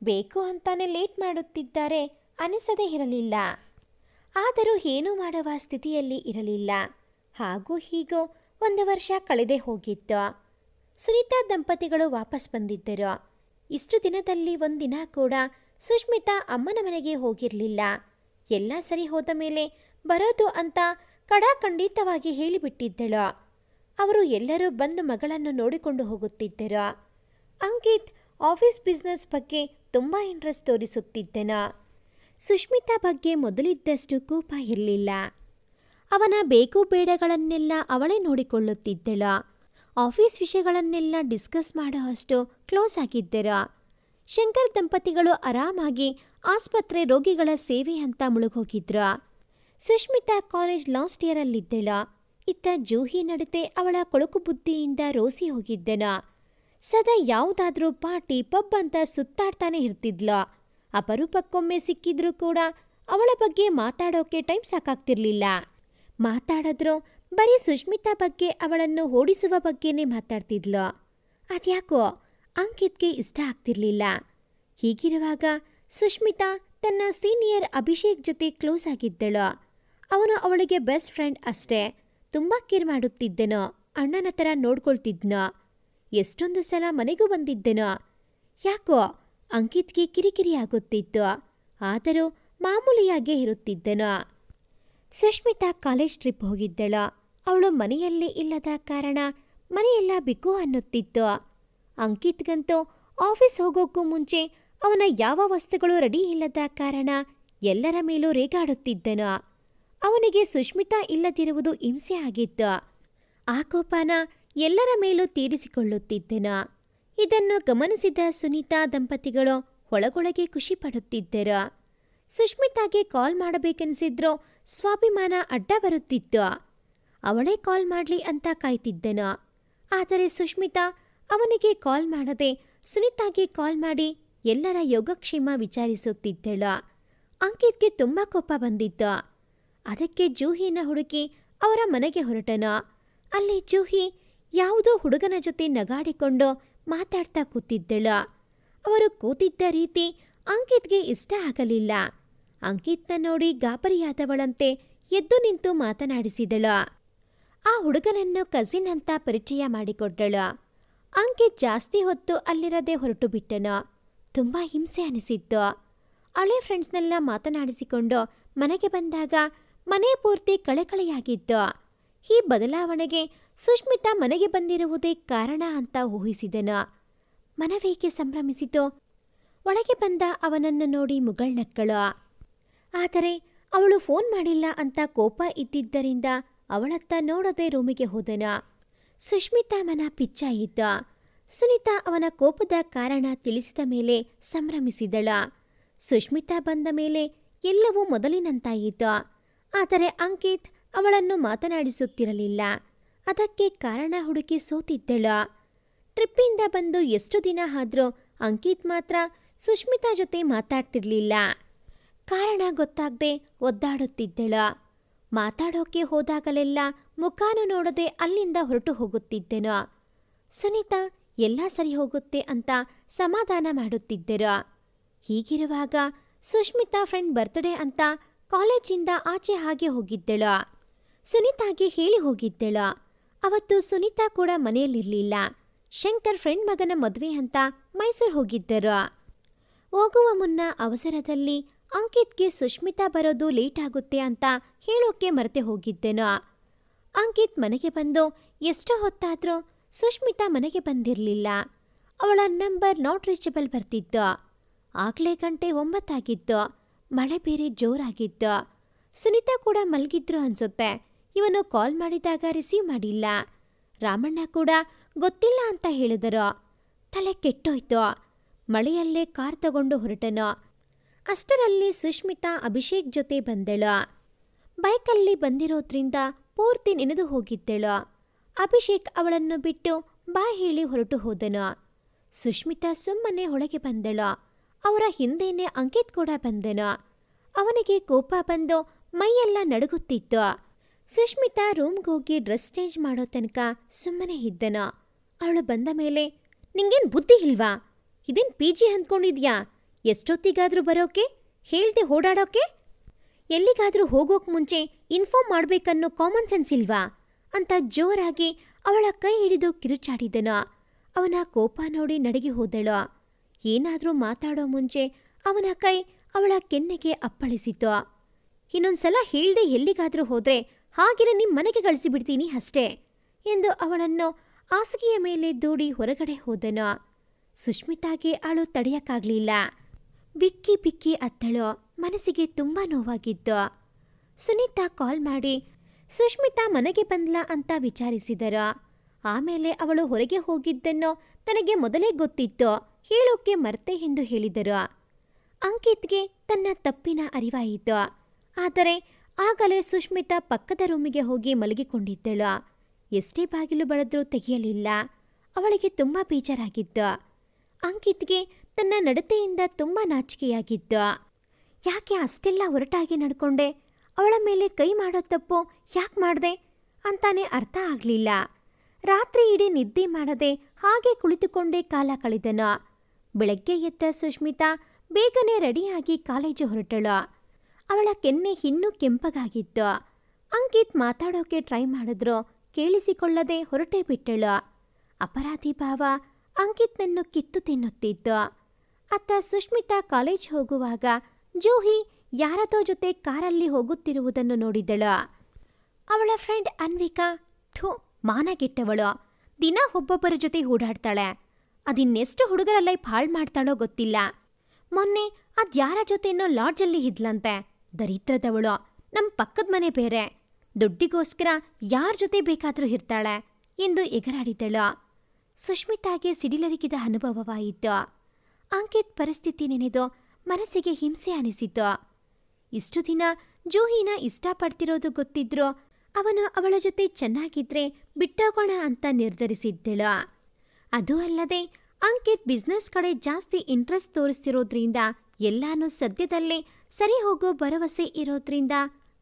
ಬೇಕು ಅಂತಾನೆ ಲೇಟ್ ಮಾಡುತ್ತಿದ್ದಾರೆ ಅನಿಸದೇ ಇರಲಿಲ್ಲ. ಆದರೂ ಏನೂ ಮಾಡುವ ಸ್ಥಿತಿಯಲ್ಲಿ ಇರಲಿಲ್ಲ. ಹಾಗೂ ಹೀಗೋ 1 ವರ್ಷ ಕಳೆದೇ ಹೋಗಿತ್ತು. ಸುನೀತಾ ದಂಪತಿಗಳು ವಾಪಸ್ ಬಂದಿದ್ದರು. ಇಷ್ಟು ದಿನದಲ್ಲಿ ಒಂದಿನ ಕೂಡ ಸುಷ್ಮಿತಾ ಅಮ್ಮನ ಮನೆಗೆ ಹೋಗಿರಲಿಲ್ಲ. ಎಲ್ಲ ಸರಿ ಹೋದ ಮೇಲೆ ಬರೋದು ಅಂತ ಖಡಾಖಂಡಿತವಾಗಿ ಹೇಳಿಬಿಟ್ಟಿದ್ದಳು. ಅವರು ಎಲ್ಲರೂ ಬಂದು ಮಗಳನ್ನು ನೋಡಿಕೊಂಡು ಹೋಗುತ್ತಿದ್ದರು. ಅಂಕಿತ್ ಆಫೀಸ್ ಬಿಸ್ನೆಸ್ ಬಗ್ಗೆ ತುಂಬ ಇಂಟ್ರೆಸ್ಟ್ ತೋರಿಸುತ್ತಿದ್ದನು. ಸುಷ್ಮಿತಾ ಬಗ್ಗೆ ಮೊದಲಿದ್ದಷ್ಟು ಕೋಪ ಇರಲಿಲ್ಲ. ಅವನ ಬೇಕು ಬೇಡಗಳನ್ನೆಲ್ಲ ಅವಳೇ ನೋಡಿಕೊಳ್ಳುತ್ತಿದ್ದಳು. ಆಫೀಸ್ ವಿಷಯಗಳನ್ನೆಲ್ಲ ಡಿಸ್ಕಸ್ ಮಾಡುವಷ್ಟು ಕ್ಲೋಸ್ ಆಗಿದ್ದರು. ಶಂಕರ್ ದಂಪತಿಗಳು ಆರಾಮಾಗಿ ಆಸ್ಪತ್ರೆ ರೋಗಿಗಳ ಸೇವೆ ಅಂತ ಮುಳುಗೋಗಿದ್ರು. ಸುಷ್ಮಿತಾ ಕಾಲೇಜ್ ಲಾಸ್ಟ್ ಇಯರಲ್ಲಿದ್ದಳು. ಇತ್ತ ಜೂಹಿ ನಡತೆ ಅವಳ ಕೊಳಕು ಬುದ್ಧಿಯಿಂದ ರೋಸಿ ಹೋಗಿದ್ದನು. ಸದಾ ಯಾವುದಾದ್ರೂ ಪಾರ್ಟಿ ಪಬ್ ಅಂತ ಸುತ್ತಾಡ್ತಾನೆ ಇರ್ತಿದ್ಲು. ಅಪರೂಪಕ್ಕೊಮ್ಮೆ ಸಿಕ್ಕಿದ್ರೂ ಕೂಡ ಅವಳ ಬಗ್ಗೆ ಮಾತಾಡೋಕೆ ಟೈಮ್ ಸಾಕಾಗ್ತಿರ್ಲಿಲ್ಲ. ಮಾತಾಡಿದ್ರು ಬರೀ ಸುಷ್ಮಿತಾ ಬಗ್ಗೆ ಅವಳನ್ನು ಓಡಿಸುವ ಬಗ್ಗೆನೇ ಮಾತಾಡ್ತಿದ್ಲು. ಅದ್ಯಾಕೋ ಅಂಕಿತ್ಗೆ ಇಷ್ಟ ಆಗ್ತಿರ್ಲಿಲ್ಲ. ಹೀಗಿರುವಾಗ ಸುಷ್ಮಿತಾ ತನ್ನ ಸೀನಿಯರ್ ಅಭಿಷೇಕ್ ಜೊತೆ ಕ್ಲೋಸ್ ಆಗಿದ್ದಳು. ಅವನು ಅವಳಿಗೆ ಬೆಸ್ಟ್ ಫ್ರೆಂಡ್ ಅಷ್ಟೇ. ತುಂಬ ಕೇರ್ ಮಾಡುತ್ತಿದ್ದನು. ಅಣ್ಣನ ಥರ ನೋಡ್ಕೊಳ್ತಿದ್ನೋ. ಎಷ್ಟೊಂದು ಸಲ ಮನೆಗೂ ಬಂದಿದ್ದನೋ. ಯಾಕೋ ಅಂಕಿತ್ಗೆ ಕಿರಿಕಿರಿ ಆಗುತ್ತಿತ್ತು. ಆದರೂ ಮಾಮೂಲಿಯಾಗೇ ಇರುತ್ತಿದ್ದನು. ಸುಷ್ಮಿತಾ ಕಾಲೇಜ್ ಟ್ರಿಪ್ ಹೋಗಿದ್ದಳು. ಅವಳು ಮನೆಯಲ್ಲೇ ಇಲ್ಲದ ಕಾರಣ ಮನೆಯೆಲ್ಲ ಬಿಕ್ಕು ಅನ್ನುತ್ತಿತ್ತು. ಅಂಕಿತ್ಗಂತೂ ಆಫೀಸ್ ಹೋಗೋಕ್ಕೂ ಮುಂಚೆ ಅವನ ಯಾವ ವಸ್ತುಗಳು ರೆಡಿ ಇಲ್ಲದ ಕಾರಣ ಎಲ್ಲರ ಮೇಲೂ ರೇಗಾಡುತ್ತಿದ್ದನು. ಅವನಿಗೆ ಸುಷ್ಮಿತಾ ಇಲ್ಲದಿರುವುದು ಹಿಂಸೆ ಆಗಿತ್ತು. ಆ ಕೋಪನ ಎಲ್ಲರ ಮೇಲೂ ತೀರಿಸಿಕೊಳ್ಳುತ್ತಿದ್ದನು. ಇದನ್ನು ಗಮನಿಸಿದ ಸುನೀತಾ ದಂಪತಿಗಳು ಒಳಗೊಳಗೆ ಖುಷಿ ಪಡುತ್ತಿದ್ದರು. ಸುಷ್ಮಿತಾಗೆ ಕಾಲ್ ಮಾಡಬೇಕೆನಿಸಿದ್ರೂ ಸ್ವಾಭಿಮಾನ ಅಡ್ಡ ಬರುತ್ತಿತ್ತು. ಅವಳೇ ಕಾಲ್ ಮಾಡಲಿ ಅಂತ ಕಾಯ್ತಿದ್ದನು. ಆದರೆ ಸುಷ್ಮಿತಾ ಅವನಿಗೆ ಕಾಲ್ ಮಾಡದೆ ಸುನೀತಾಗೆ ಕಾಲ್ ಮಾಡಿ ಎಲ್ಲರ ಯೋಗಕ್ಷೇಮ ವಿಚಾರಿಸುತ್ತಿದ್ದಳು. ಅಂಕಿತ್ಗೆ ತುಂಬ ಕೋಪ ಬಂದಿತ್ತು. ಅದಕ್ಕೆ ಜೂಹಿನ ಹುಡುಕಿ ಅವರ ಮನೆಗೆ ಹೊರಟನು. ಅಲ್ಲಿ ಜೂಹಿ ಯಾವುದೋ ಹುಡುಗನ ಜೊತೆ ನಗಾಡಿಕೊಂಡು ಮಾತಾಡ್ತಾ ಕೂತಿದ್ದಳು. ಅವರು ಕೂತಿದ್ದ ರೀತಿ ಅಂಕಿತ್ಗೆ ಇಷ್ಟ ಆಗಲಿಲ್ಲ. ಅಂಕಿತ್ನ ನೋಡಿ ಗಾಬರಿಯಾದವಳಂತೆ ಎದ್ದು ನಿಂತು ಮಾತನಾಡಿಸಿದಳು. ಆ ಹುಡುಗನನ್ನು ಕಸಿನ್ ಅಂತ ಪರಿಚಯ ಮಾಡಿಕೊಟ್ಟಳು. ಅಂಕಿತ್ ಜಾಸ್ತಿ ಹೊತ್ತು ಅಲ್ಲಿರದೆ ಹೊರಟು ಬಿಟ್ಟನು. ತುಂಬ ಹಿಂಸೆ ಅನಿಸಿತ್ತು. ಹಳೆ ಫ್ರೆಂಡ್ಸ್ನೆಲ್ಲ ಮಾತನಾಡಿಸಿಕೊಂಡು ಮನೆಗೆ ಬಂದಾಗ ಮನೆ ಪೂರ್ತಿ ಕಳೆಕಳೆಯಾಗಿತ್ತು. ಈ ಬದಲಾವಣೆಗೆ ಸುಷ್ಮಿತಾ ಮನೆಗೆ ಬಂದಿರುವುದೇ ಕಾರಣ ಅಂತ ಊಹಿಸಿದನು. ಮನವೇಕೆ ಸಂಭ್ರಮಿಸಿತು. ಒಳಗೆ ಬಂದ ಅವನನ್ನು ನೋಡಿ ಮುಗಳ್ನಕ್ಕಳು. ಆದರೆ ಅವಳು ಫೋನ್ ಮಾಡಿಲ್ಲ ಅಂತ ಕೋಪ ಇದ್ದಿದ್ದರಿಂದ ಅವಳತ್ತ ನೋಡದೆ ರೂಮಿಗೆ ಹೋದನು. ಸುಷ್ಮಿತಾ ಮನ ಪಿಚ್ಚಾಯಿತ. ಸುನೀತಾ ಅವನ ಕೋಪದ ಕಾರಣ ತಿಳಿಸಿದ ಮೇಲೆ ಸಂಭ್ರಮಿಸಿದಳ. ಸುಷ್ಮಿತಾ ಬಂದ ಮೇಲೆ ಎಲ್ಲವೂ ಮೊದಲಿನಂತಾಯಿತು. ಆದರೆ ಅಂಕಿತ್ ಅವಳನ್ನು ಮಾತನಾಡಿಸುತ್ತಿರಲಿಲ್ಲ. ಅದಕ್ಕೆ ಕಾರಣ ಹುಡುಕಿ ಸೋತಿದ್ದಳು. ಟ್ರಿಪ್ಪಿಂದ ಬಂದು ಎಷ್ಟು ದಿನ ಆದ್ರೂ ಅಂಕಿತ್ ಮಾತ್ರ ಸುಷ್ಮಿತಾ ಜೊತೆ ಮಾತಾಡ್ತಿರ್ಲಿಲ್ಲ. ಕಾರಣ ಗೊತ್ತಾಗದೆ ಒದ್ದಾಡುತ್ತಿದ್ದಳು. ಮಾತಾಡೋಕೆ ಹೋದಾಗಲೆಲ್ಲ ಮುಖಾನು ನೋಡದೆ ಅಲ್ಲಿಂದ ಹೊರಟು ಹೋಗುತ್ತಿದ್ದನು. ಸುನೀತಾ ಎಲ್ಲ ಸರಿ ಹೋಗುತ್ತೆ ಅಂತ ಸಮಾಧಾನ ಮಾಡುತ್ತಿದ್ದರು. ಹೀಗಿರುವಾಗ ಸುಷ್ಮಿತಾ ಫ್ರೆಂಡ್ ಬರ್ತ್ಡೇ ಅಂತ ಕಾಲೇಜಿಂದ ಆಚೆ ಹಾಗೆ ಹೋಗಿದ್ದಳು. ಸುನೀತಾಗೆ ಹೇಳಿ ಹೋಗಿದ್ದಳು. ಅವತ್ತು ಸುನೀತಾ ಕೂಡ ಮನೆಯಲ್ಲಿರಲಿಲ್ಲ. ಶಂಕರ್ ಫ್ರೆಂಡ್ ಮಗನ ಮದುವೆ ಅಂತ ಮೈಸೂರು ಹೋಗಿದ್ದರು. ಹೋಗುವ ಮುನ್ನ ಅವಸರದಲ್ಲಿ ಅಂಕಿತ್ಗೆ ಸುಷ್ಮಿತಾ ಬರೋದು ಲೇಟ್ ಆಗುತ್ತೆ ಅಂತ ಹೇಳೋಕೆ ಮರೆತೆ ಹೋಗಿದ್ದೆನು. ಅಂಕಿತ್ ಮನೆಗೆ ಬಂದು ಎಷ್ಟೋ ಹೊತ್ತಾದ್ರೂ ಸುಷ್ಮಿತಾ ಮನೆಗೆ ಬಂದಿರಲಿಲ್ಲ. ಅವಳ ನಂಬರ್ ನಾಟ್ ರೀಚಬಲ್ ಬರ್ತಿತ್ತು. ಆಗಲೇ ಗಂಟೆ 9 ಆಗಿತ್ತು. ಮಳೆ ಬೇರೆ ಜೋರಾಗಿತ್ತು. ಸುನೀತಾ ಕೂಡ ಮಲಗಿದ್ರು ಅನ್ಸುತ್ತೆ. ಇವನು ಕಾಲ್ ಮಾಡಿದಾಗ ರಿಸೀವ್ ಮಾಡಿಲ್ಲ. ರಾಮಣ್ಣ ಕೂಡ ಗೊತ್ತಿಲ್ಲ ಅಂತ ಹೇಳಿದರು. ತಲೆ ಕೆಟ್ಟೋಯ್ತು. ಮಳೆಯಲ್ಲೇ ಕಾರ್ ತಗೊಂಡು ಹೊರಟನು. ಅಷ್ಟರಲ್ಲಿ ಸುಷ್ಮಿತಾ ಅಭಿಷೇಕ್ ಜೊತೆ ಬಂದಳು. ಬೈಕಲ್ಲಿ ಬಂದಿರೋದ್ರಿಂದ ಪೂರ್ತಿ ನೆನೆದು ಹೋಗಿದ್ದಳು. ಅಭಿಷೇಕ್ ಅವಳನ್ನು ಬಿಟ್ಟು ಬಾಯ್ ಹೇಳಿ ಹೊರಟು ಹೋದನು. ಸುಷ್ಮಿತಾ ಸುಮ್ಮನೆ ಒಳಗೆ ಬಂದಳು. ಅವರ ಹಿಂದೆಯೇ ಅಂಕಿತ್ ಕೂಡ ಬಂದನು. ಅವನಿಗೆ ಕೋಪ ಬಂದು ಮೈಯೆಲ್ಲ ನಡುಗುತ್ತಿತ್ತು. ಸುಷ್ಮಿತಾ ರೂಮ್ಗೋಗಿ ಡ್ರೆಸ್ ಚೇಂಜ್ ಮಾಡೋ ತನಕ ಸುಮ್ಮನೆ ಇದ್ದನು. ಅವಳು ಬಂದ ಮೇಲೆ, ನಿಂಗೇನು ಬುದ್ಧಿ ಇಲ್ವಾ? ಇದೇನು PG ಅಂದ್ಕೊಂಡಿದ್ಯಾ? ಎಷ್ಟೊತ್ತಿಗಾದ್ರೂ ಬರೋಕೆ, ಹೇಳ್ದೆ ಓಡಾಡೋಕೆ? ಎಲ್ಲಿಗಾದ್ರೂ ಹೋಗೋಕ್ ಮುಂಚೆ ಇನ್ಫಾರ್ಮ್ ಮಾಡ್ಬೇಕನ್ನೋ ಕಾಮನ್ ಸೆನ್ಸ್ ಇಲ್ವಾ ಅಂತ ಜೋರಾಗಿ ಅವಳ ಕೈ ಹಿಡಿದು ಕಿರುಚಾಡಿದನು. ಅವನ ಕೋಪ ನೋಡಿ ನಡಗಿ ಹೋದಳು. ಏನಾದ್ರೂ ಮಾತಾಡೋ ಮುಂಚೆ ಅವನ ಕೈ ಅವಳ ಕೆನ್ನೆಗೆ ಅಪ್ಪಳಿಸಿತು. ಇನ್ನೊಂದ್ಸಲ ಹೇಳ್ದೆ ಎಲ್ಲಿಗಾದ್ರೂ ಹೋದ್ರೆ ಹಾಗೆಯೇ ನಿಮ್ಮ ಮನೆಗೆ ಕಳಿಸಿಬಿಡ್ತೀನಿ ಅಷ್ಟೇ ಎಂದು ಅವಳನ್ನು ಹಾಸಿಗೆಯ ಮೇಲೆ ದೂಡಿ ಹೊರಗಡೆ ಹೋದನು. ಸುಷ್ಮಿತಾಗೆ ಅವಳು ತಡೆಯಕ್ಕಾಗ್ಲಿಲ್ಲ. ಬಿಕ್ಕಿ ಬಿಕ್ಕಿ ಅತ್ತಳು. ಮನಸ್ಸಿಗೆ ತುಂಬಾ ನೋವಾಗಿತ್ತು. ಸುನೀತಾ ಕಾಲ್ ಮಾಡಿ ಸುಷ್ಮಿತಾ ಮನೆಗೆ ಬಂದ್ಲಾ ಅಂತ ವಿಚಾರಿಸಿದರು. ಆಮೇಲೆ ಅವಳು ಹೊರಗೆ ಹೋಗಿದ್ದನ್ನು ತನಗೆ ಮೊದಲೇ ಗೊತ್ತಿತ್ತು, ಹೇಳೋಕೆ ಮರ್ತೆ ಎಂದು ಹೇಳಿದರು. ಅಂಕಿತ್ಗೆ ತನ್ನ ತಪ್ಪಿನ ಅರಿವಾಯಿತು. ಆದರೆ ಆಗಲೇ ಸುಷ್ಮಿತಾ ಪಕ್ಕದ ರೂಮಿಗೆ ಹೋಗಿ ಮಲಗಿಕೊಂಡಿದ್ದಳು. ಎಷ್ಟೇ ಬಾಗಿಲು ಬಡಿದ್ರೂ ತೆಗೆಯಲಿಲ್ಲ. ಅವಳಿಗೆ ತುಂಬಾ ಬೇಜಾರಾಗಿತ್ತು. ಅಂಕಿತ್ಗೆ ತನ್ನ ನಡತೆಯಿಂದ ತುಂಬಾ ನಾಚಿಕೆಯಾಗಿತ್ತು. ಯಾಕೆ ಅಷ್ಟೆಲ್ಲ ಹೊರಟಾಗಿ ನಡ್ಕೊಂಡೆ? ಅವಳ ಮೇಲೆ ಕೈ ಮಾಡೋ ತಪ್ಪು ಯಾಕೆ ಮಾಡ್ದೆ ಅಂತಾನೆ ಅರ್ಥ ಆಗಲಿಲ್ಲ. ರಾತ್ರಿ ಇಡೀ ನಿದ್ದೆ ಮಾಡದೆ ಹಾಗೆ ಕುಳಿತುಕೊಂಡೇ ಕಾಲ ಕಳೆದನು. ಬೆಳಗ್ಗೆ ಎದ್ದ ಸುಷ್ಮಿತಾ ಬೇಗನೆ ರೆಡಿಯಾಗಿ ಕಾಲೇಜು ಹೊರಟಳು. ಅವಳ ಕೆನ್ನೆ ಇನ್ನೂ ಕೆಂಪಗಾಗಿತ್ತು. ಅಂಕಿತ್ ಮಾತಾಡೋಕೆ ಟ್ರೈ ಮಾಡಿದ್ರು, ಕೇಳಿಸಿಕೊಳ್ಳದೆ ಹೊರಟೇ ಬಿಟ್ಟಳು. ಅಪರಾಧಿ ಭಾವ ಅಂಕಿತ್ನನ್ನು ಕಿತ್ತು ತಿನ್ನುತ್ತಿತ್ತು. ಅತ್ತ ಸುಷ್ಮಿತಾ ಕಾಲೇಜ್ ಹೋಗುವಾಗ ಜೂಹಿ ಯಾರದೋ ಜೊತೆ ಕಾರಲ್ಲಿ ಹೋಗುತ್ತಿರುವುದನ್ನು ನೋಡಿದಳು. ಅವಳ ಫ್ರೆಂಡ್ ಅನ್ವಿಕಾ, ಮಾನಗೆಟ್ಟವಳು, ದಿನ ಒಬ್ಬೊಬ್ಬರ ಜೊತೆ ಓಡಾಡ್ತಾಳೆ. ಅದಿನ್ನೆಷ್ಟು ಹುಡುಗರ ಲೈಫ್ ಹಾಳು ಮಾಡ್ತಾಳೋ ಗೊತ್ತಿಲ್ಲ. ಮೊನ್ನೆ ಅದ್ಯಾರ ಜೊತೆನೋ ಲಾಡ್ಜಲ್ಲಿ ಇದ್ಲಂತೆ. ದರಿದ್ರದವಳು. ನಮ್ಮ ಪಕ್ಕದ ಮನೆ ಬೇರೆ. ದುಡ್ಡಿಗೋಸ್ಕರ ಯಾರ ಜೊತೆ ಬೇಕಾದ್ರೂ ಇರ್ತಾಳೆ ಎಂದು ಎಗರಾಡಿದಳು. ಸುಷ್ಮಿತಾಗೆ ಸಿಡಿಲರಿಗಿದ ಅನುಭವವಾಯಿತು. ಅಂಕಿತ್ ಪರಿಸ್ಥಿತಿ ನೆನೆದು ಮನಸ್ಸಿಗೆ ಹಿಂಸೆ ಅನಿಸಿತು. ಇಷ್ಟು ದಿನ ಜೂಹಿನ ಇಷ್ಟಪಡ್ತಿರೋದು ಗೊತ್ತಿದ್ರು ಅವನು ಅವಳ ಜೊತೆ ಚೆನ್ನಾಗಿದ್ರೆ ಬಿಟ್ಟೋಗೋಣ ಅಂತ ನಿರ್ಧರಿಸಿದ್ದಳು. ಅದೂ ಅಲ್ಲದೆ ಅಂಕಿತ್ ಬಿಸ್ನೆಸ್ ಕಡೆ ಜಾಸ್ತಿ ಇಂಟ್ರೆಸ್ಟ್ ತೋರಿಸ್ತಿರೋದ್ರಿಂದ ಎಲ್ಲಾನು ಸದ್ಯದಲ್ಲೇ ಸರಿ ಹೋಗೋ ಭರವಸೆ ಇರೋದ್ರಿಂದ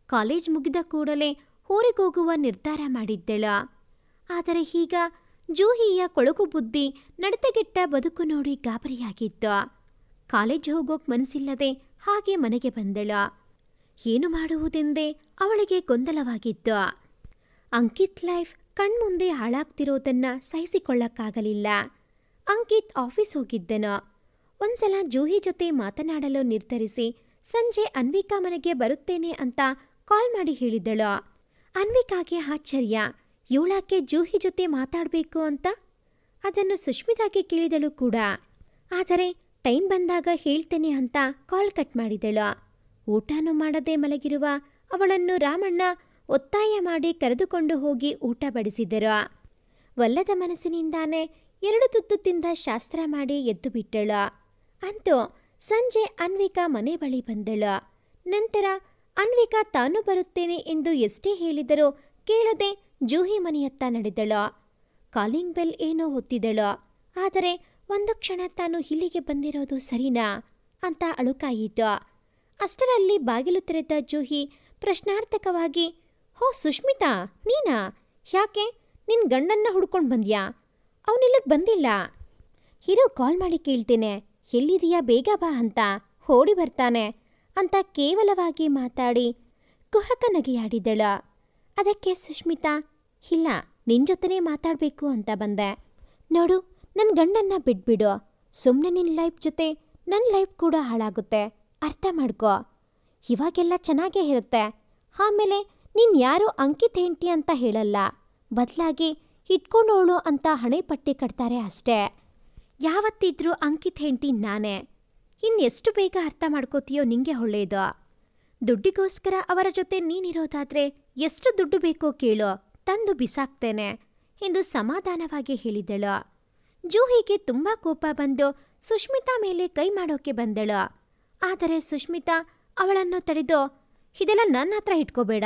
ಕಾಲೇಜ್ ಮುಗಿದ ಕೂಡಲೇ ಊರಿಗೋಗುವ ನಿರ್ಧಾರ ಮಾಡಿದ್ದಳು. ಆದರೆ ಈಗ ಜೂಹಿಯ ಕೊಳಕು ಬುದ್ಧಿ, ನಡತೆಗೆಟ್ಟ ಬದುಕು ನೋಡಿ ಗಾಬರಿಯಾಗಿತ್ತು. ಕಾಲೇಜ್ ಹೋಗೋಕ್ ಮನಸ್ಸಿಲ್ಲದೆ ಹಾಗೆ ಮನೆಗೆ ಬಂದಳು. ಏನು ಮಾಡುವುದೆಂದೇ ಅವಳಿಗೆ ಗೊಂದಲವಾಗಿತ್ತು. ಅಂಕಿತ್ ಲೈಫ್ ಕಣ್ಮುಂದೆ ಹಾಳಾಗ್ತಿರೋದನ್ನ ಸಹಿಸಿಕೊಳ್ಳಕ್ಕಾಗಲಿಲ್ಲ. ಅಂಕಿತ್ ಆಫೀಸ್ ಹೋಗಿದ್ದನು. ಒಂದ್ಸಲ ಜೂಹಿ ಜೊತೆ ಮಾತನಾಡಲು ನಿರ್ಧರಿಸಿ ಸಂಜೆ ಅನ್ವಿಕಾ ಮನೆಗೆ ಬರುತ್ತೇನೆ ಅಂತ ಕಾಲ್ ಮಾಡಿ ಹೇಳಿದಳು. ಅನ್ವಿಕಾಗೆ ಆಶ್ಚರ್ಯ, ಇವಳಾಕೆ ಜೂಹಿ ಜೊತೆ ಮಾತಾಡಬೇಕು ಅಂತ. ಅದನ್ನು ಸುಷ್ಮಿತಾಗೆ ಕೇಳಿದಳು ಕೂಡ. ಆದರೆ ಟೈಮ್ ಬಂದಾಗ ಹೇಳ್ತೇನೆ ಅಂತ ಕಾಲ್ ಕಟ್ ಮಾಡಿದಳು. ಊಟನೂ ಮಾಡದೆ ಮಲಗಿರುವ ಅವಳನ್ನು ರಾಮಣ್ಣ ಒತ್ತಾಯ ಮಾಡಿ ಕರೆದುಕೊಂಡು ಹೋಗಿ ಊಟ ಬಡಿಸಿದರು. ವಲ್ಲದ ಮನಸ್ಸಿನಿಂದಾನೇ 2 ತುತ್ತು ತಿಂದ ಶಾಸ್ತ್ರ ಮಾಡಿ ಎದ್ದು ಬಿಟ್ಟಳು. ಅಂತೂ ಸಂಜೆ ಅನ್ವಿಕಾ ಮನೆ ಬಳಿ ಬಂದಳು. ನಂತರ ಅನ್ವಿಕಾ ತಾನು ಬರುತ್ತೇನೆ ಎಂದು ಎಷ್ಟೇ ಹೇಳಿದರೂ ಕೇಳದೆ ಜೂಹಿ ಮನೆಯತ್ತ ನಡೆದಳು. ಕಾಲಿಂಗ್ ಬೆಲ್ ಏನೋ ಒತ್ತಿದಳು. ಆದರೆ ಒಂದು ಕ್ಷಣ ತಾನು ಇಲ್ಲಿಗೆ ಬಂದಿರೋದು ಸರಿನಾ ಅಂತ ಅಳುಕಾಯಿತು. ಅಷ್ಟರಲ್ಲಿ ಬಾಗಿಲು ತೆರೆದ ಜೂಹಿ ಪ್ರಶ್ನಾರ್ಥಕವಾಗಿ, ಹೋ ಸುಷ್ಮಿತಾ, ನೀನಾ? ಯಾಕೆ ನಿನ್ನ ಗಂಡನ್ನ ಹುಡ್ಕೊಂಡು ಬಂದ್ಯಾ? ಅವನಿಲ್ಲಿಗೆ ಬಂದಿಲ್ಲ. ಹಿರೋ ಕಾಲ್ ಮಾಡಿ ಕೇಳ್ತೇನೆ, ಎಲ್ಲಿದೆಯಾ ಬೇಗ ಬಾ ಅಂತ. ಓಡಿ ಬರ್ತಾನೆ ಅಂತ ಕೇವಲವಾಗಿ ಮಾತಾಡಿ ಕುಹಕ ನಗೆಯಾಡಿದಳು. ಅದಕ್ಕೆ ಸುಷ್ಮಿತಾ, ಇಲ್ಲ, ನಿನ್ನ ಜೊತೆನೇ ಮಾತಾಡಬೇಕು ಅಂತ ಬಂದೆ. ನೋಡು, ನನ್ನ ಗಂಡನ್ನ ಬಿಟ್ಬಿಡು. ಸುಮ್ಮನೆ ನಿನ್ನ ಲೈಫ್ ಜೊತೆ ನನ್ನ ಲೈಫ್ ಕೂಡ ಹಾಳಾಗುತ್ತೆ. ಅರ್ಥ ಮಾಡ್ಕೋ. ಇವಾಗೆಲ್ಲ ಚೆನ್ನಾಗೇ ಇರುತ್ತೆ. ಆಮೇಲೆ ನೀನು ಯಾರೋ ಅಂಕಿತ್ ಹೆಂಡತಿ ಅಂತ ಹೇಳಲ್ಲ. ಬದಲಾಗಿ ಇಟ್ಕೊಂಡೋಳು ಅಂತ ಹಣೆ ಪಟ್ಟಿ ಕಟ್ತಾರೆ ಅಷ್ಟೇ. ಯಾವತ್ತಿದ್ರೂ ಅಂಕಿತ್ ಹೆಂಡತಿ ನಾನೇ. ಇನ್ನೆಷ್ಟು ಬೇಗ ಅರ್ಥ ಮಾಡ್ಕೋತೀಯೋ ನಿಂಗೆ ಒಳ್ಳೆಯದು. ದುಡ್ಡಿಗೋಸ್ಕರ ಅವರ ಜೊತೆ ನೀನಿರೋದಾದ್ರೆ ಎಷ್ಟು ದುಡ್ಡು ಬೇಕೋ ಕೇಳೋ, ತಂದು ಬಿಸಾಕ್ತೇನೆ ಎಂದು ಸಮಾಧಾನವಾಗಿ ಹೇಳಿದಳು. ಜೂಹಿಗೆ ತುಂಬಾ ಕೋಪ ಬಂದು ಸುಷ್ಮಿತಾ ಮೇಲೆ ಕೈ ಮಾಡೋಕೆ ಬಂದಳು. ಆದರೆ ಸುಷ್ಮಿತಾ ಅವಳನ್ನು ತಡೆದು, ಇದೆಲ್ಲ ನನ್ನ ಹತ್ರ ಇಟ್ಕೋಬೇಡ.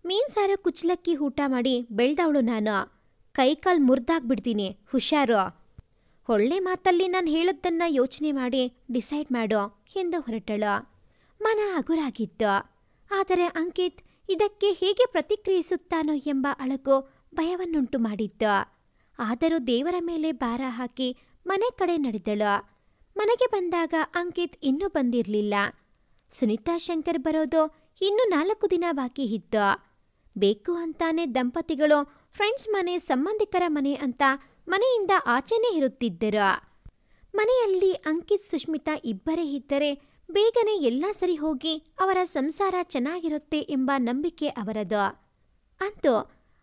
ಮೀನ್ ಸಾರು ಕುಚ್ಚಲಕ್ಕಿ ಊಟ ಮಾಡಿ ಬೆಳೆದವಳು ನಾನು. ಕೈಕಾಲು ಮುರಿದಾಗ್ಬಿಡ್ತೀನಿ, ಹುಷಾರು. ಒಳ್ಳೆ ಮಾತಲ್ಲಿ ನಾನು ಹೇಳದ್ದನ್ನ ಯೋಚನೆ ಮಾಡಿ ಡಿಸೈಡ್ ಮಾಡೋ ಎಂದು ಹೊರಟಳು. ಮನ ಹಗುರಾಗಿತ್ತು. ಆದರೆ ಅಂಕಿತ್ ಇದಕ್ಕೆ ಹೇಗೆ ಪ್ರತಿಕ್ರಿಯಿಸುತ್ತಾನೋ ಎಂಬ ಅಳಕು ಭಯವನ್ನುಂಟು ಮಾಡಿತ್ತು. ಆದರೂ ದೇವರ ಮೇಲೆ ಭಾರ ಹಾಕಿ ಮನೆ ಕಡೆ ನಡೆದಳು. ಮನೆಗೆ ಬಂದಾಗ ಅಂಕಿತ್ ಇನ್ನೂ ಬಂದಿರಲಿಲ್ಲ. ಸುನೀತಾ ಶಂಕರ್ ಬರೋದು ಇನ್ನೂ 4 ದಿನ ಬಾಕಿ ಇತ್ತು. ಬೇಕು ಅಂತಾನೆ ದಂಪತಿಗಳು ಫ್ರೆಂಡ್ಸ್ ಮನೆ, ಸಂಬಂಧಿಕರ ಮನೆ ಅಂತ ಮನೆಯಿಂದ ಆಚೆನೇ ಇರುತ್ತಿದ್ದರು. ಮನೆಯಲ್ಲಿ ಅಂಕಿತ್ ಸುಷ್ಮಿತಾ ಇಬ್ಬರೇ ಇದ್ದರೆ ಬೇಗನೆ ಎಲ್ಲ ಸರಿ ಹೋಗಿ ಅವರ ಸಂಸಾರ ಚೆನ್ನಾಗಿರುತ್ತೆ ಎಂಬ ನಂಬಿಕೆ ಅವರದು. ಅಂತೂ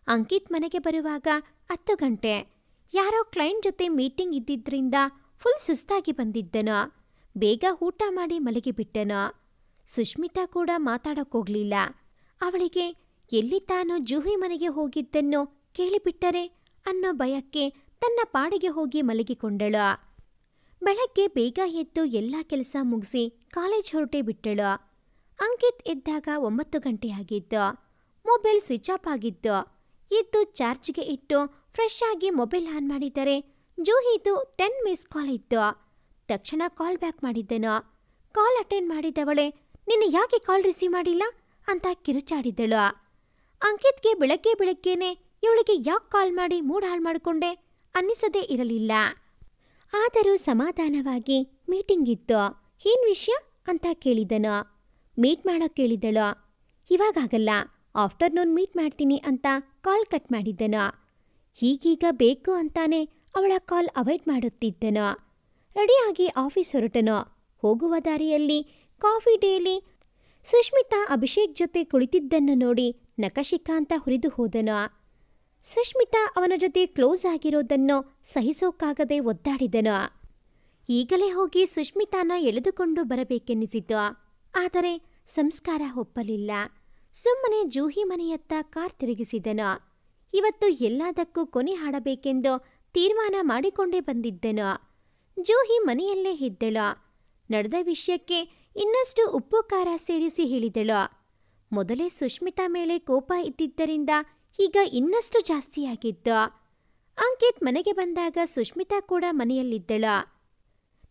ಅಂಕಿತ್ ಮನೆಗೆ ಬರುವಾಗ 10 ಗಂಟೆ. ಯಾರೋ ಕ್ಲೈಂಟ್ ಜೊತೆ ಮೀಟಿಂಗ್ ಇದ್ದಿದ್ರಿಂದ ಫುಲ್ ಸುಸ್ತಾಗಿ ಬಂದಿದ್ದನು. ಬೇಗ ಊಟ ಮಾಡಿ ಮಲಗಿಬಿಟ್ಟನು. ಸುಷ್ಮಿತಾ ಕೂಡ ಮಾತಾಡೋಕ್ಕೋಗ್ಲಿಲ್ಲ. ಅವಳಿಗೆ ಎಲ್ಲಿ ತಾನು ಜೂಹಿ ಮನೆಗೆ ಹೋಗಿದ್ದನ್ನು ಕೇಳಿಬಿಟ್ಟರೆ ಅನ್ನೋ ಭಯಕ್ಕೆ ತನ್ನ ಪಾಡಿಗೆ ಹೋಗಿ ಮಲಗಿಕೊಂಡಳು. ಬೆಳಗ್ಗೆ ಬೇಗ ಎದ್ದು ಎಲ್ಲ ಕೆಲಸ ಮುಗಿಸಿ ಕಾಲೇಜ್ ಹೊರಟೇ ಬಿಟ್ಟಳು. ಅಂಕಿತ್ ಎದ್ದಾಗ 9 ಗಂಟೆ ಆಗಿತ್ತು. ಮೊಬೈಲ್ ಸ್ವಿಚ್ ಆಫ್ ಆಗಿತ್ತು. ಎದ್ದು ಚಾರ್ಜ್ಗೆ ಇಟ್ಟು ಫ್ರೆಶ್ ಆಗಿ ಮೊಬೈಲ್ ಆನ್ ಮಾಡಿದರೆ ಜೂಹಿದು 10 ಮಿಸ್ ಕಾಲ್ ಇತ್ತು. ತಕ್ಷಣ ಕಾಲ್ ಬ್ಯಾಕ್ ಮಾಡಿದ್ದನು. ಕಾಲ್ ಅಟೆಂಡ್ ಮಾಡಿದವಳೆ ನಿನ್ನೆ ಯಾಕೆ ಕಾಲ್ ರಿಸೀವ್ ಮಾಡಿಲ್ಲ ಅಂತ ಕಿರುಚಾಡಿದಳು. ಅಂಕಿತ್ಗೆ ಬೆಳಗ್ಗೆನೆ ಇವಳಿಗೆ ಯಾಕೆ ಕಾಲ್ ಮಾಡಿ ಮೂಡ್ ಹಾಳು ಮಾಡಿಕೊಂಡೆ ಅನ್ನಿಸದೇ ಇರಲಿಲ್ಲ. ಆದರೂ ಸಮಾಧಾನವಾಗಿ ಮೀಟಿಂಗ್ ಇತ್ತು, ಏನ್ ವಿಷಯ ಅಂತ ಕೇಳಿದನು. ಮೀಟ್ ಮಾಡೋಕೆ ಕೇಳಿದಳು. ಇವಾಗಲ್ಲ, ಆಫ್ಟರ್ನೂನ್ ಮೀಟ್ ಮಾಡ್ತೀನಿ ಅಂತ ಕಾಲ್ ಕಟ್ ಮಾಡಿದ್ದನು. ಹೀಗೀಗ ಬೇಕು ಅಂತಾನೆ ಅವಳ ಕಾಲ್ ಅವಾಯ್ಡ್ ಮಾಡುತ್ತಿದ್ದನು. ರೆಡಿಯಾಗಿ ಆಫೀಸ್ ಹೊರಟನು. ಹೋಗುವ ದಾರಿಯಲ್ಲಿ ಕಾಫಿ ಡೇಲಿ ಸುಷ್ಮಿತಾ ಅಭಿಷೇಕ್ ಜೊತೆ ಕುಳಿತಿದ್ದನ್ನು ನೋಡಿ ನಕಶಿಕ ಅಂತ ಹುರಿದು ಹೋದನು. ಸುಷ್ಮಿತಾ ಅವನ ಜೊತೆ ಕ್ಲೋಸ್ ಆಗಿರೋದನ್ನು ಸಹಿಸೋಕ್ಕಾಗದೆ ಒದ್ದಾಡಿದನು. ಈಗಲೇ ಹೋಗಿ ಸುಷ್ಮಿತಾನ ಎಳೆದುಕೊಂಡು ಬರಬೇಕೆನ್ನಿಸಿತು. ಆದರೆ ಸಂಸ್ಕಾರ ಒಪ್ಪಲಿಲ್ಲ. ಸುಮ್ಮನೆ ಜೂಹಿ ಮನೆಯತ್ತ ಕಾರ್ ತಿರುಗಿಸಿದನು. ಇವತ್ತು ಎಲ್ಲದಕ್ಕೂ ಕೊನೆ ಹಾಡಬೇಕೆಂದು ತೀರ್ಮಾನ ಮಾಡಿಕೊಂಡೇ ಬಂದಿದ್ದನು. ಜೂಹಿ ಮನೆಯಲ್ಲೇ ಇದ್ದಳು. ನಡೆದ ವಿಷಯಕ್ಕೆ ಇನ್ನಷ್ಟು ಉಪ್ಪು ಖಾರ ಸೇರಿಸಿ ಹೇಳಿದಳು. ಮೊದಲೇ ಸುಷ್ಮಿತಾ ಮೇಲೆ ಕೋಪ ಇದ್ದಿದ್ದರಿಂದ ಈಗ ಇನ್ನಷ್ಟು ಜಾಸ್ತಿಯಾಗಿತ್ತು. ಅಂಕಿತ್ ಮನೆಗೆ ಬಂದಾಗ ಸುಷ್ಮಿತಾ ಕೂಡ ಮನೆಯಲ್ಲಿದ್ದಳು.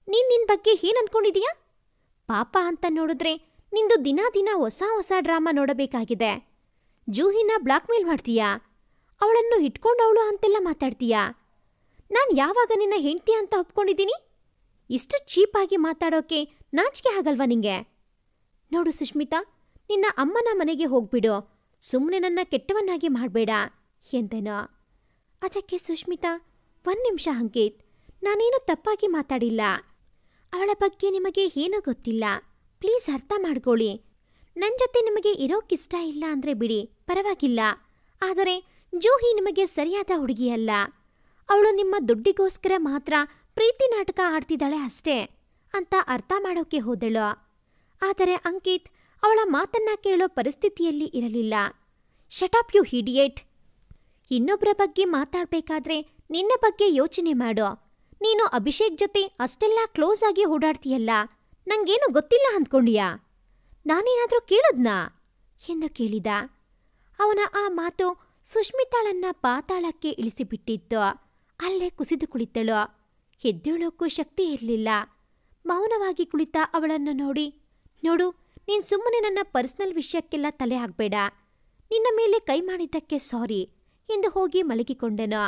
ನಿನ್ ಬಗ್ಗೆ ಏನ್ ಅನ್ಕೊಂಡಿದೀಯಾ? ಪಾಪ ಅಂತ ನೋಡಿದ್ರೆ ನಿಂದು ದಿನ ಹೊಸ ಡ್ರಾಮಾ ನೋಡಬೇಕಾಗಿದೆ. ಜೂಹಿನ ಬ್ಲಾಕ್ ಮೇಲ್ ಮಾಡ್ತೀಯಾ? ಅವಳನ್ನು ಇಟ್ಕೊಂಡವಳು ಅಂತೆಲ್ಲ ಮಾತಾಡ್ತೀಯಾ? ನಾನು ಯಾವಾಗ ನಿನ್ನ ಹೆಂಡ್ತಿ ಅಂತ ಒಪ್ಕೊಂಡಿದ್ದೀನಿ? ಇಷ್ಟು ಚೀಪಾಗಿ ಮಾತಾಡೋಕೆ ನಾಚಿಕೆ ಆಗಲ್ವಾ ನಿಂಗೆ? ನೋಡು ಸುಷ್ಮಿತಾ, ನಿನ್ನ ಅಮ್ಮನ ಮನೆಗೆ ಹೋಗ್ಬಿಡು. ಸುಮ್ಮನೆ ನನ್ನ ಕೆಟ್ಟವನ್ನಾಗಿ ಮಾಡಬೇಡ ಎಂದನು. ಅದಕ್ಕೆ ಸುಷ್ಮಿತಾ, 1 ನಿಮಿಷ ಅಂಕಿತ್, ನಾನೇನು ತಪ್ಪಾಗಿ ಮಾತಾಡಿಲ್ಲ. ಅವಳ ಬಗ್ಗೆ ನಿಮಗೆ ಏನೂ ಗೊತ್ತಿಲ್ಲ. ಪ್ಲೀಸ್ ಅರ್ಥ ಮಾಡ್ಕೊಳ್ಳಿ. ನನ್ನ ಜೊತೆ ನಿಮಗೆ ಇರೋಕ್ಕಿಷ್ಟ ಇಲ್ಲ ಅಂದರೆ ಬಿಡಿ, ಪರವಾಗಿಲ್ಲ. ಆದರೆ ಜೂಹಿ ನಿಮಗೆ ಸರಿಯಾದ ಹುಡುಗಿಯಲ್ಲ. ಅವಳು ನಿಮ್ಮ ದುಡ್ಡಿಗೋಸ್ಕರ ಮಾತ್ರ ಪ್ರೀತಿ ನಾಟಕ ಆಡ್ತಿದ್ದಾಳೆ ಅಷ್ಟೇ ಅಂತ ಅರ್ಥ ಮಾಡೋಕೆ ಹೋದಳು. ಆದರೆ ಅಂಕಿತ್ ಅವಳ ಮಾತನ್ನ ಕೇಳೋ ಪರಿಸ್ಥಿತಿಯಲ್ಲಿ ಇರಲಿಲ್ಲ. Shut up you idiot. ಇನ್ನೊಬ್ಬರ ಬಗ್ಗೆ ಮಾತಾಡ್ಬೇಕಾದ್ರೆ ನಿನ್ನ ಬಗ್ಗೆ ಯೋಚನೆ ಮಾಡು. ನೀನು ಅಭಿಷೇಕ್ ಜೊತೆ ಅಷ್ಟೆಲ್ಲ ಕ್ಲೋಸ್ ಆಗಿ ಓಡಾಡ್ತೀಯಲ್ಲ, ನಂಗೇನು ಗೊತ್ತಿಲ್ಲ ಅಂದ್ಕೊಂಡಿಯಾ? ನಾನೇನಾದ್ರೂ ಕೇಳದ್ನಾ ಎಂದು ಕೇಳಿದ. ಅವನ ಆ ಮಾತು ಸುಷ್ಮಿತಾಳನ್ನ ಪಾತಾಳಕ್ಕೆ ಇಳಿಸಿಬಿಟ್ಟಿತ್ತು. ಅಲ್ಲೇ ಕುಸಿದು ಕುಳಿತಳು. ಎದ್ದೇಳೋಕ್ಕೂ ಶಕ್ತಿ ಇರಲಿಲ್ಲ. ಮೌನವಾಗಿ ಕುಳಿತ ಅವಳನ್ನು ನೋಡಿ, ನೋಡು, ನೀನು ಸುಮ್ಮನೆ ನನ್ನ ಪರ್ಸನಲ್ ವಿಷಯಕ್ಕೆಲ್ಲ ತಲೆ ಹಾಕಬೇಡ. ನಿನ್ನ ಮೇಲೆ ಕೈ ಮಾಡಿದ್ದಕ್ಕೆ ಸಾರಿ ಎಂದು ಹೋಗಿ ಮಲಗಿಕೊಂಡನು.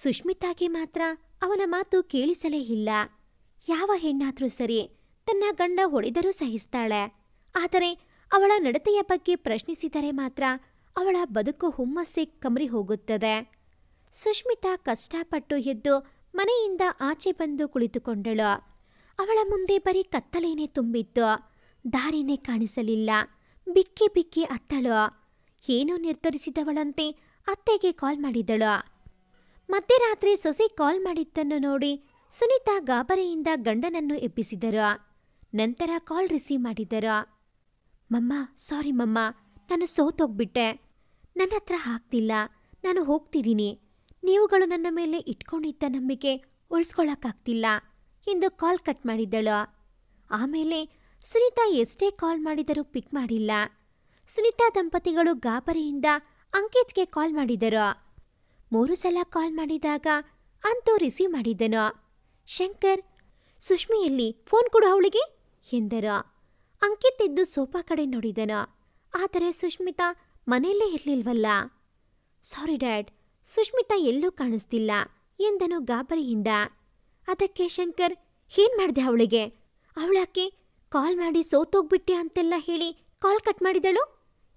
ಸುಷ್ಮಿತಾಗೆ ಮಾತ್ರ ಅವನ ಮಾತು ಕೇಳಿಸಲೇ ಇಲ್ಲ. ಯಾವ ಹೆಣ್ಣಾದ್ರೂ ಸರಿ ತನ್ನ ಗಂಡ ಹೊಡೆದರೂ ಸಹಿಸ್ತಾಳೆ. ಆದರೆ ಅವಳ ನಡತೆಯ ಬಗ್ಗೆ ಪ್ರಶ್ನಿಸಿದರೆ ಮಾತ್ರ ಅವಳ ಬದುಕು ಹುಮ್ಮಸ್ಸೆ ಕಮರಿ ಹೋಗುತ್ತದೆ. ಸುಷ್ಮಿತಾ ಕಷ್ಟಪಟ್ಟು ಎದ್ದು ಮನೆಯಿಂದ ಆಚೆ ಬಂದು ಕುಳಿತುಕೊಂಡಳು. ಅವಳ ಮುಂದೆ ಬರೀ ಕತ್ತಲೇನೆ ತುಂಬಿತ್ತು. ದಾರಿನೇ ಕಾಣಿಸಲಿಲ್ಲ. ಬಿಕ್ಕಿ ಬಿಕ್ಕಿ ಅತ್ತಳು. ಏನೋ ನಿರ್ಧರಿಸಿದವಳಂತೆ ಅತ್ತೆಗೆ ಕಾಲ್ ಮಾಡಿದಳು. ಮಧ್ಯರಾತ್ರಿ ಸೊಸೆ ಕಾಲ್ ಮಾಡಿದ್ದನ್ನು ನೋಡಿ ಸುನೀತಾ ಗಾಬರಿಯಿಂದ ಗಂಡನನ್ನು ಎಬ್ಬಿಸಿದರು. ನಂತರ ಕಾಲ್ ರಿಸೀವ್ ಮಾಡಿದರು. ಮಮ್ಮ, ಸಾರಿ ಮಮ್ಮ, ನಾನು ಸೋತೋಗ್ಬಿಟ್ಟೆ. ನನ್ನ ಹತ್ರ ಆಗ್ತಿಲ್ಲ. ನಾನು ಹೋಗ್ತಿದ್ದೀನಿ. ನೀವುಗಳು ನನ್ನ ಮೇಲೆ ಇಟ್ಕೊಂಡಿದ್ದ ನಂಬಿಕೆ ಉಳಿಸ್ಕೊಳ್ಳೋಕ್ಕಾಗ್ತಿಲ್ಲ ಎಂದು ಕಾಲ್ ಕಟ್ ಮಾಡಿದಳು. ಆಮೇಲೆ ಸುನೀತಾ ಎಷ್ಟೇ ಕಾಲ್ ಮಾಡಿದರೂ ಪಿಕ್ ಮಾಡಿಲ್ಲ. ಸುನೀತಾ ದಂಪತಿಗಳು ಗಾಬರಿಯಿಂದ ಅಂಕಿತ್ಗೆ ಕಾಲ್ ಮಾಡಿದರು. 3 ಸಲ ಕಾಲ್ ಮಾಡಿದಾಗ ಅಂತೂ ರಿಸೀವ್ ಮಾಡಿದ್ದನು. ಶಂಕರ್, ಸುಷ್ಮಿಯಲ್ಲಿ ಫೋನ್ ಕೊಡು ಅವಳಿಗೆ ಎಂದರು. ಅಂಕಿತ್ ಎದ್ದು ಸೋಫಾ ಕಡೆ ನೋಡಿದನು. ಆದರೆ ಸುಷ್ಮಿತಾ ಮನೆಯಲ್ಲೇ ಇರಲಿಲ್ವಲ್ಲ. ಸಾರಿ ಡ್ಯಾಡ್, ಸುಷ್ಮಿತಾ ಎಲ್ಲೂ ಕಾಣಿಸ್ತಿಲ್ಲ ಎಂದನು ಗಾಬರಿಯಿಂದ. ಅದಕ್ಕೆ ಶಂಕರ್, ಏನ್ ಮಾಡ್ದೆ ಅವಳಿಗೆ? ಅವಳಾಕೆ ಕಾಲ್ ಮಾಡಿ ಸೋತೋಗ್ಬಿಟ್ಟೆ ಅಂತೆಲ್ಲ ಹೇಳಿ ಕಾಲ್ ಕಟ್ ಮಾಡಿದಳು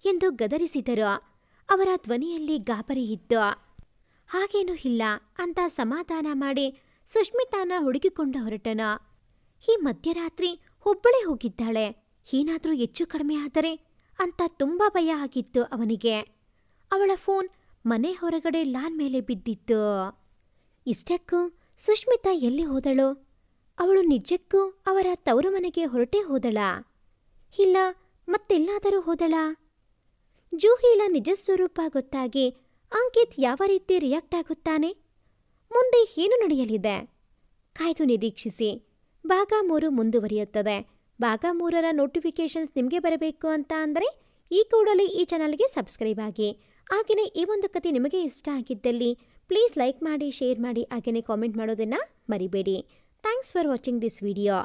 ಎಂದು ಗದರಿಸಿದರು. ಅವರ ಧ್ವನಿಯಲ್ಲಿ ಗಾಬರಿ ಇತ್ತು. ಹಾಗೇನೂ ಇಲ್ಲ ಅಂತ ಸಮಾಧಾನ ಮಾಡಿ ಸುಷ್ಮಿತಾನ ಹುಡುಕಿಕೊಂಡು ಹೊರಟನ. ಈ ಮಧ್ಯರಾತ್ರಿ ಒಬ್ಬಳೇ ಹೋಗಿದ್ದಾಳೆ, ಏನಾದರೂ ಹೆಚ್ಚು ಕಡಿಮೆ ಆದರೆ ಅಂತ ತುಂಬ ಭಯ ಆಗಿತ್ತು ಅವನಿಗೆ. ಅವಳ ಫೋನ್ ಮನೆ ಹೊರಗಡೆ ಲಾನ್ ಮೇಲೆ ಬಿದ್ದಿತ್ತು. ಇಷ್ಟಕ್ಕೂ ಸುಷ್ಮಿತಾ ಎಲ್ಲಿ ಹೋದಳು? ಅವಳು ನಿಜಕ್ಕೂ ಅವರ ತವರು ಮನೆಗೆ ಹೊರಟೇ ಹೋದಳಾ? ಇಲ್ಲ ಮತ್ತೆಲ್ಲಾದರೂ ಹೋದಳಾ? ಜೂಹಿಳ ನಿಜ ಸ್ವರೂಪ ಗೊತ್ತಾಗಿ ಅಂಕಿತ್ ಯಾವ ರೀತಿ ರಿಯಾಕ್ಟ್ ಆಗುತ್ತಾನೆ? ಮುಂದೆ ಏನು ನಡೆಯಲಿದೆ? ಕಾಯ್ದು ನಿರೀಕ್ಷಿಸಿ. ಭಾಗ 3 ಮುಂದುವರಿಯುತ್ತದೆ. ಭಾಗ 3ರ ನೋಟಿಫಿಕೇಷನ್ಸ್ ನಿಮಗೆ ಬರಬೇಕು ಅಂತ ಅಂದರೆ ಈ ಕೂಡಲೇ ಈ ಚಾನಲ್ಗೆ ಸಬ್ಸ್ಕ್ರೈಬ್ ಆಗಿ. ಹಾಗೆಯೇ ಈ ಒಂದು ಕತೆ ನಿಮಗೆ ಇಷ್ಟ ಆಗಿದ್ದಲ್ಲಿ ಪ್ಲೀಸ್ ಲೈಕ್ ಮಾಡಿ, ಶೇರ್ ಮಾಡಿ, ಹಾಗೆಯೇ ಕಾಮೆಂಟ್ ಮಾಡೋದನ್ನು ಮರಿಬೇಡಿ. Thanks for watching this video.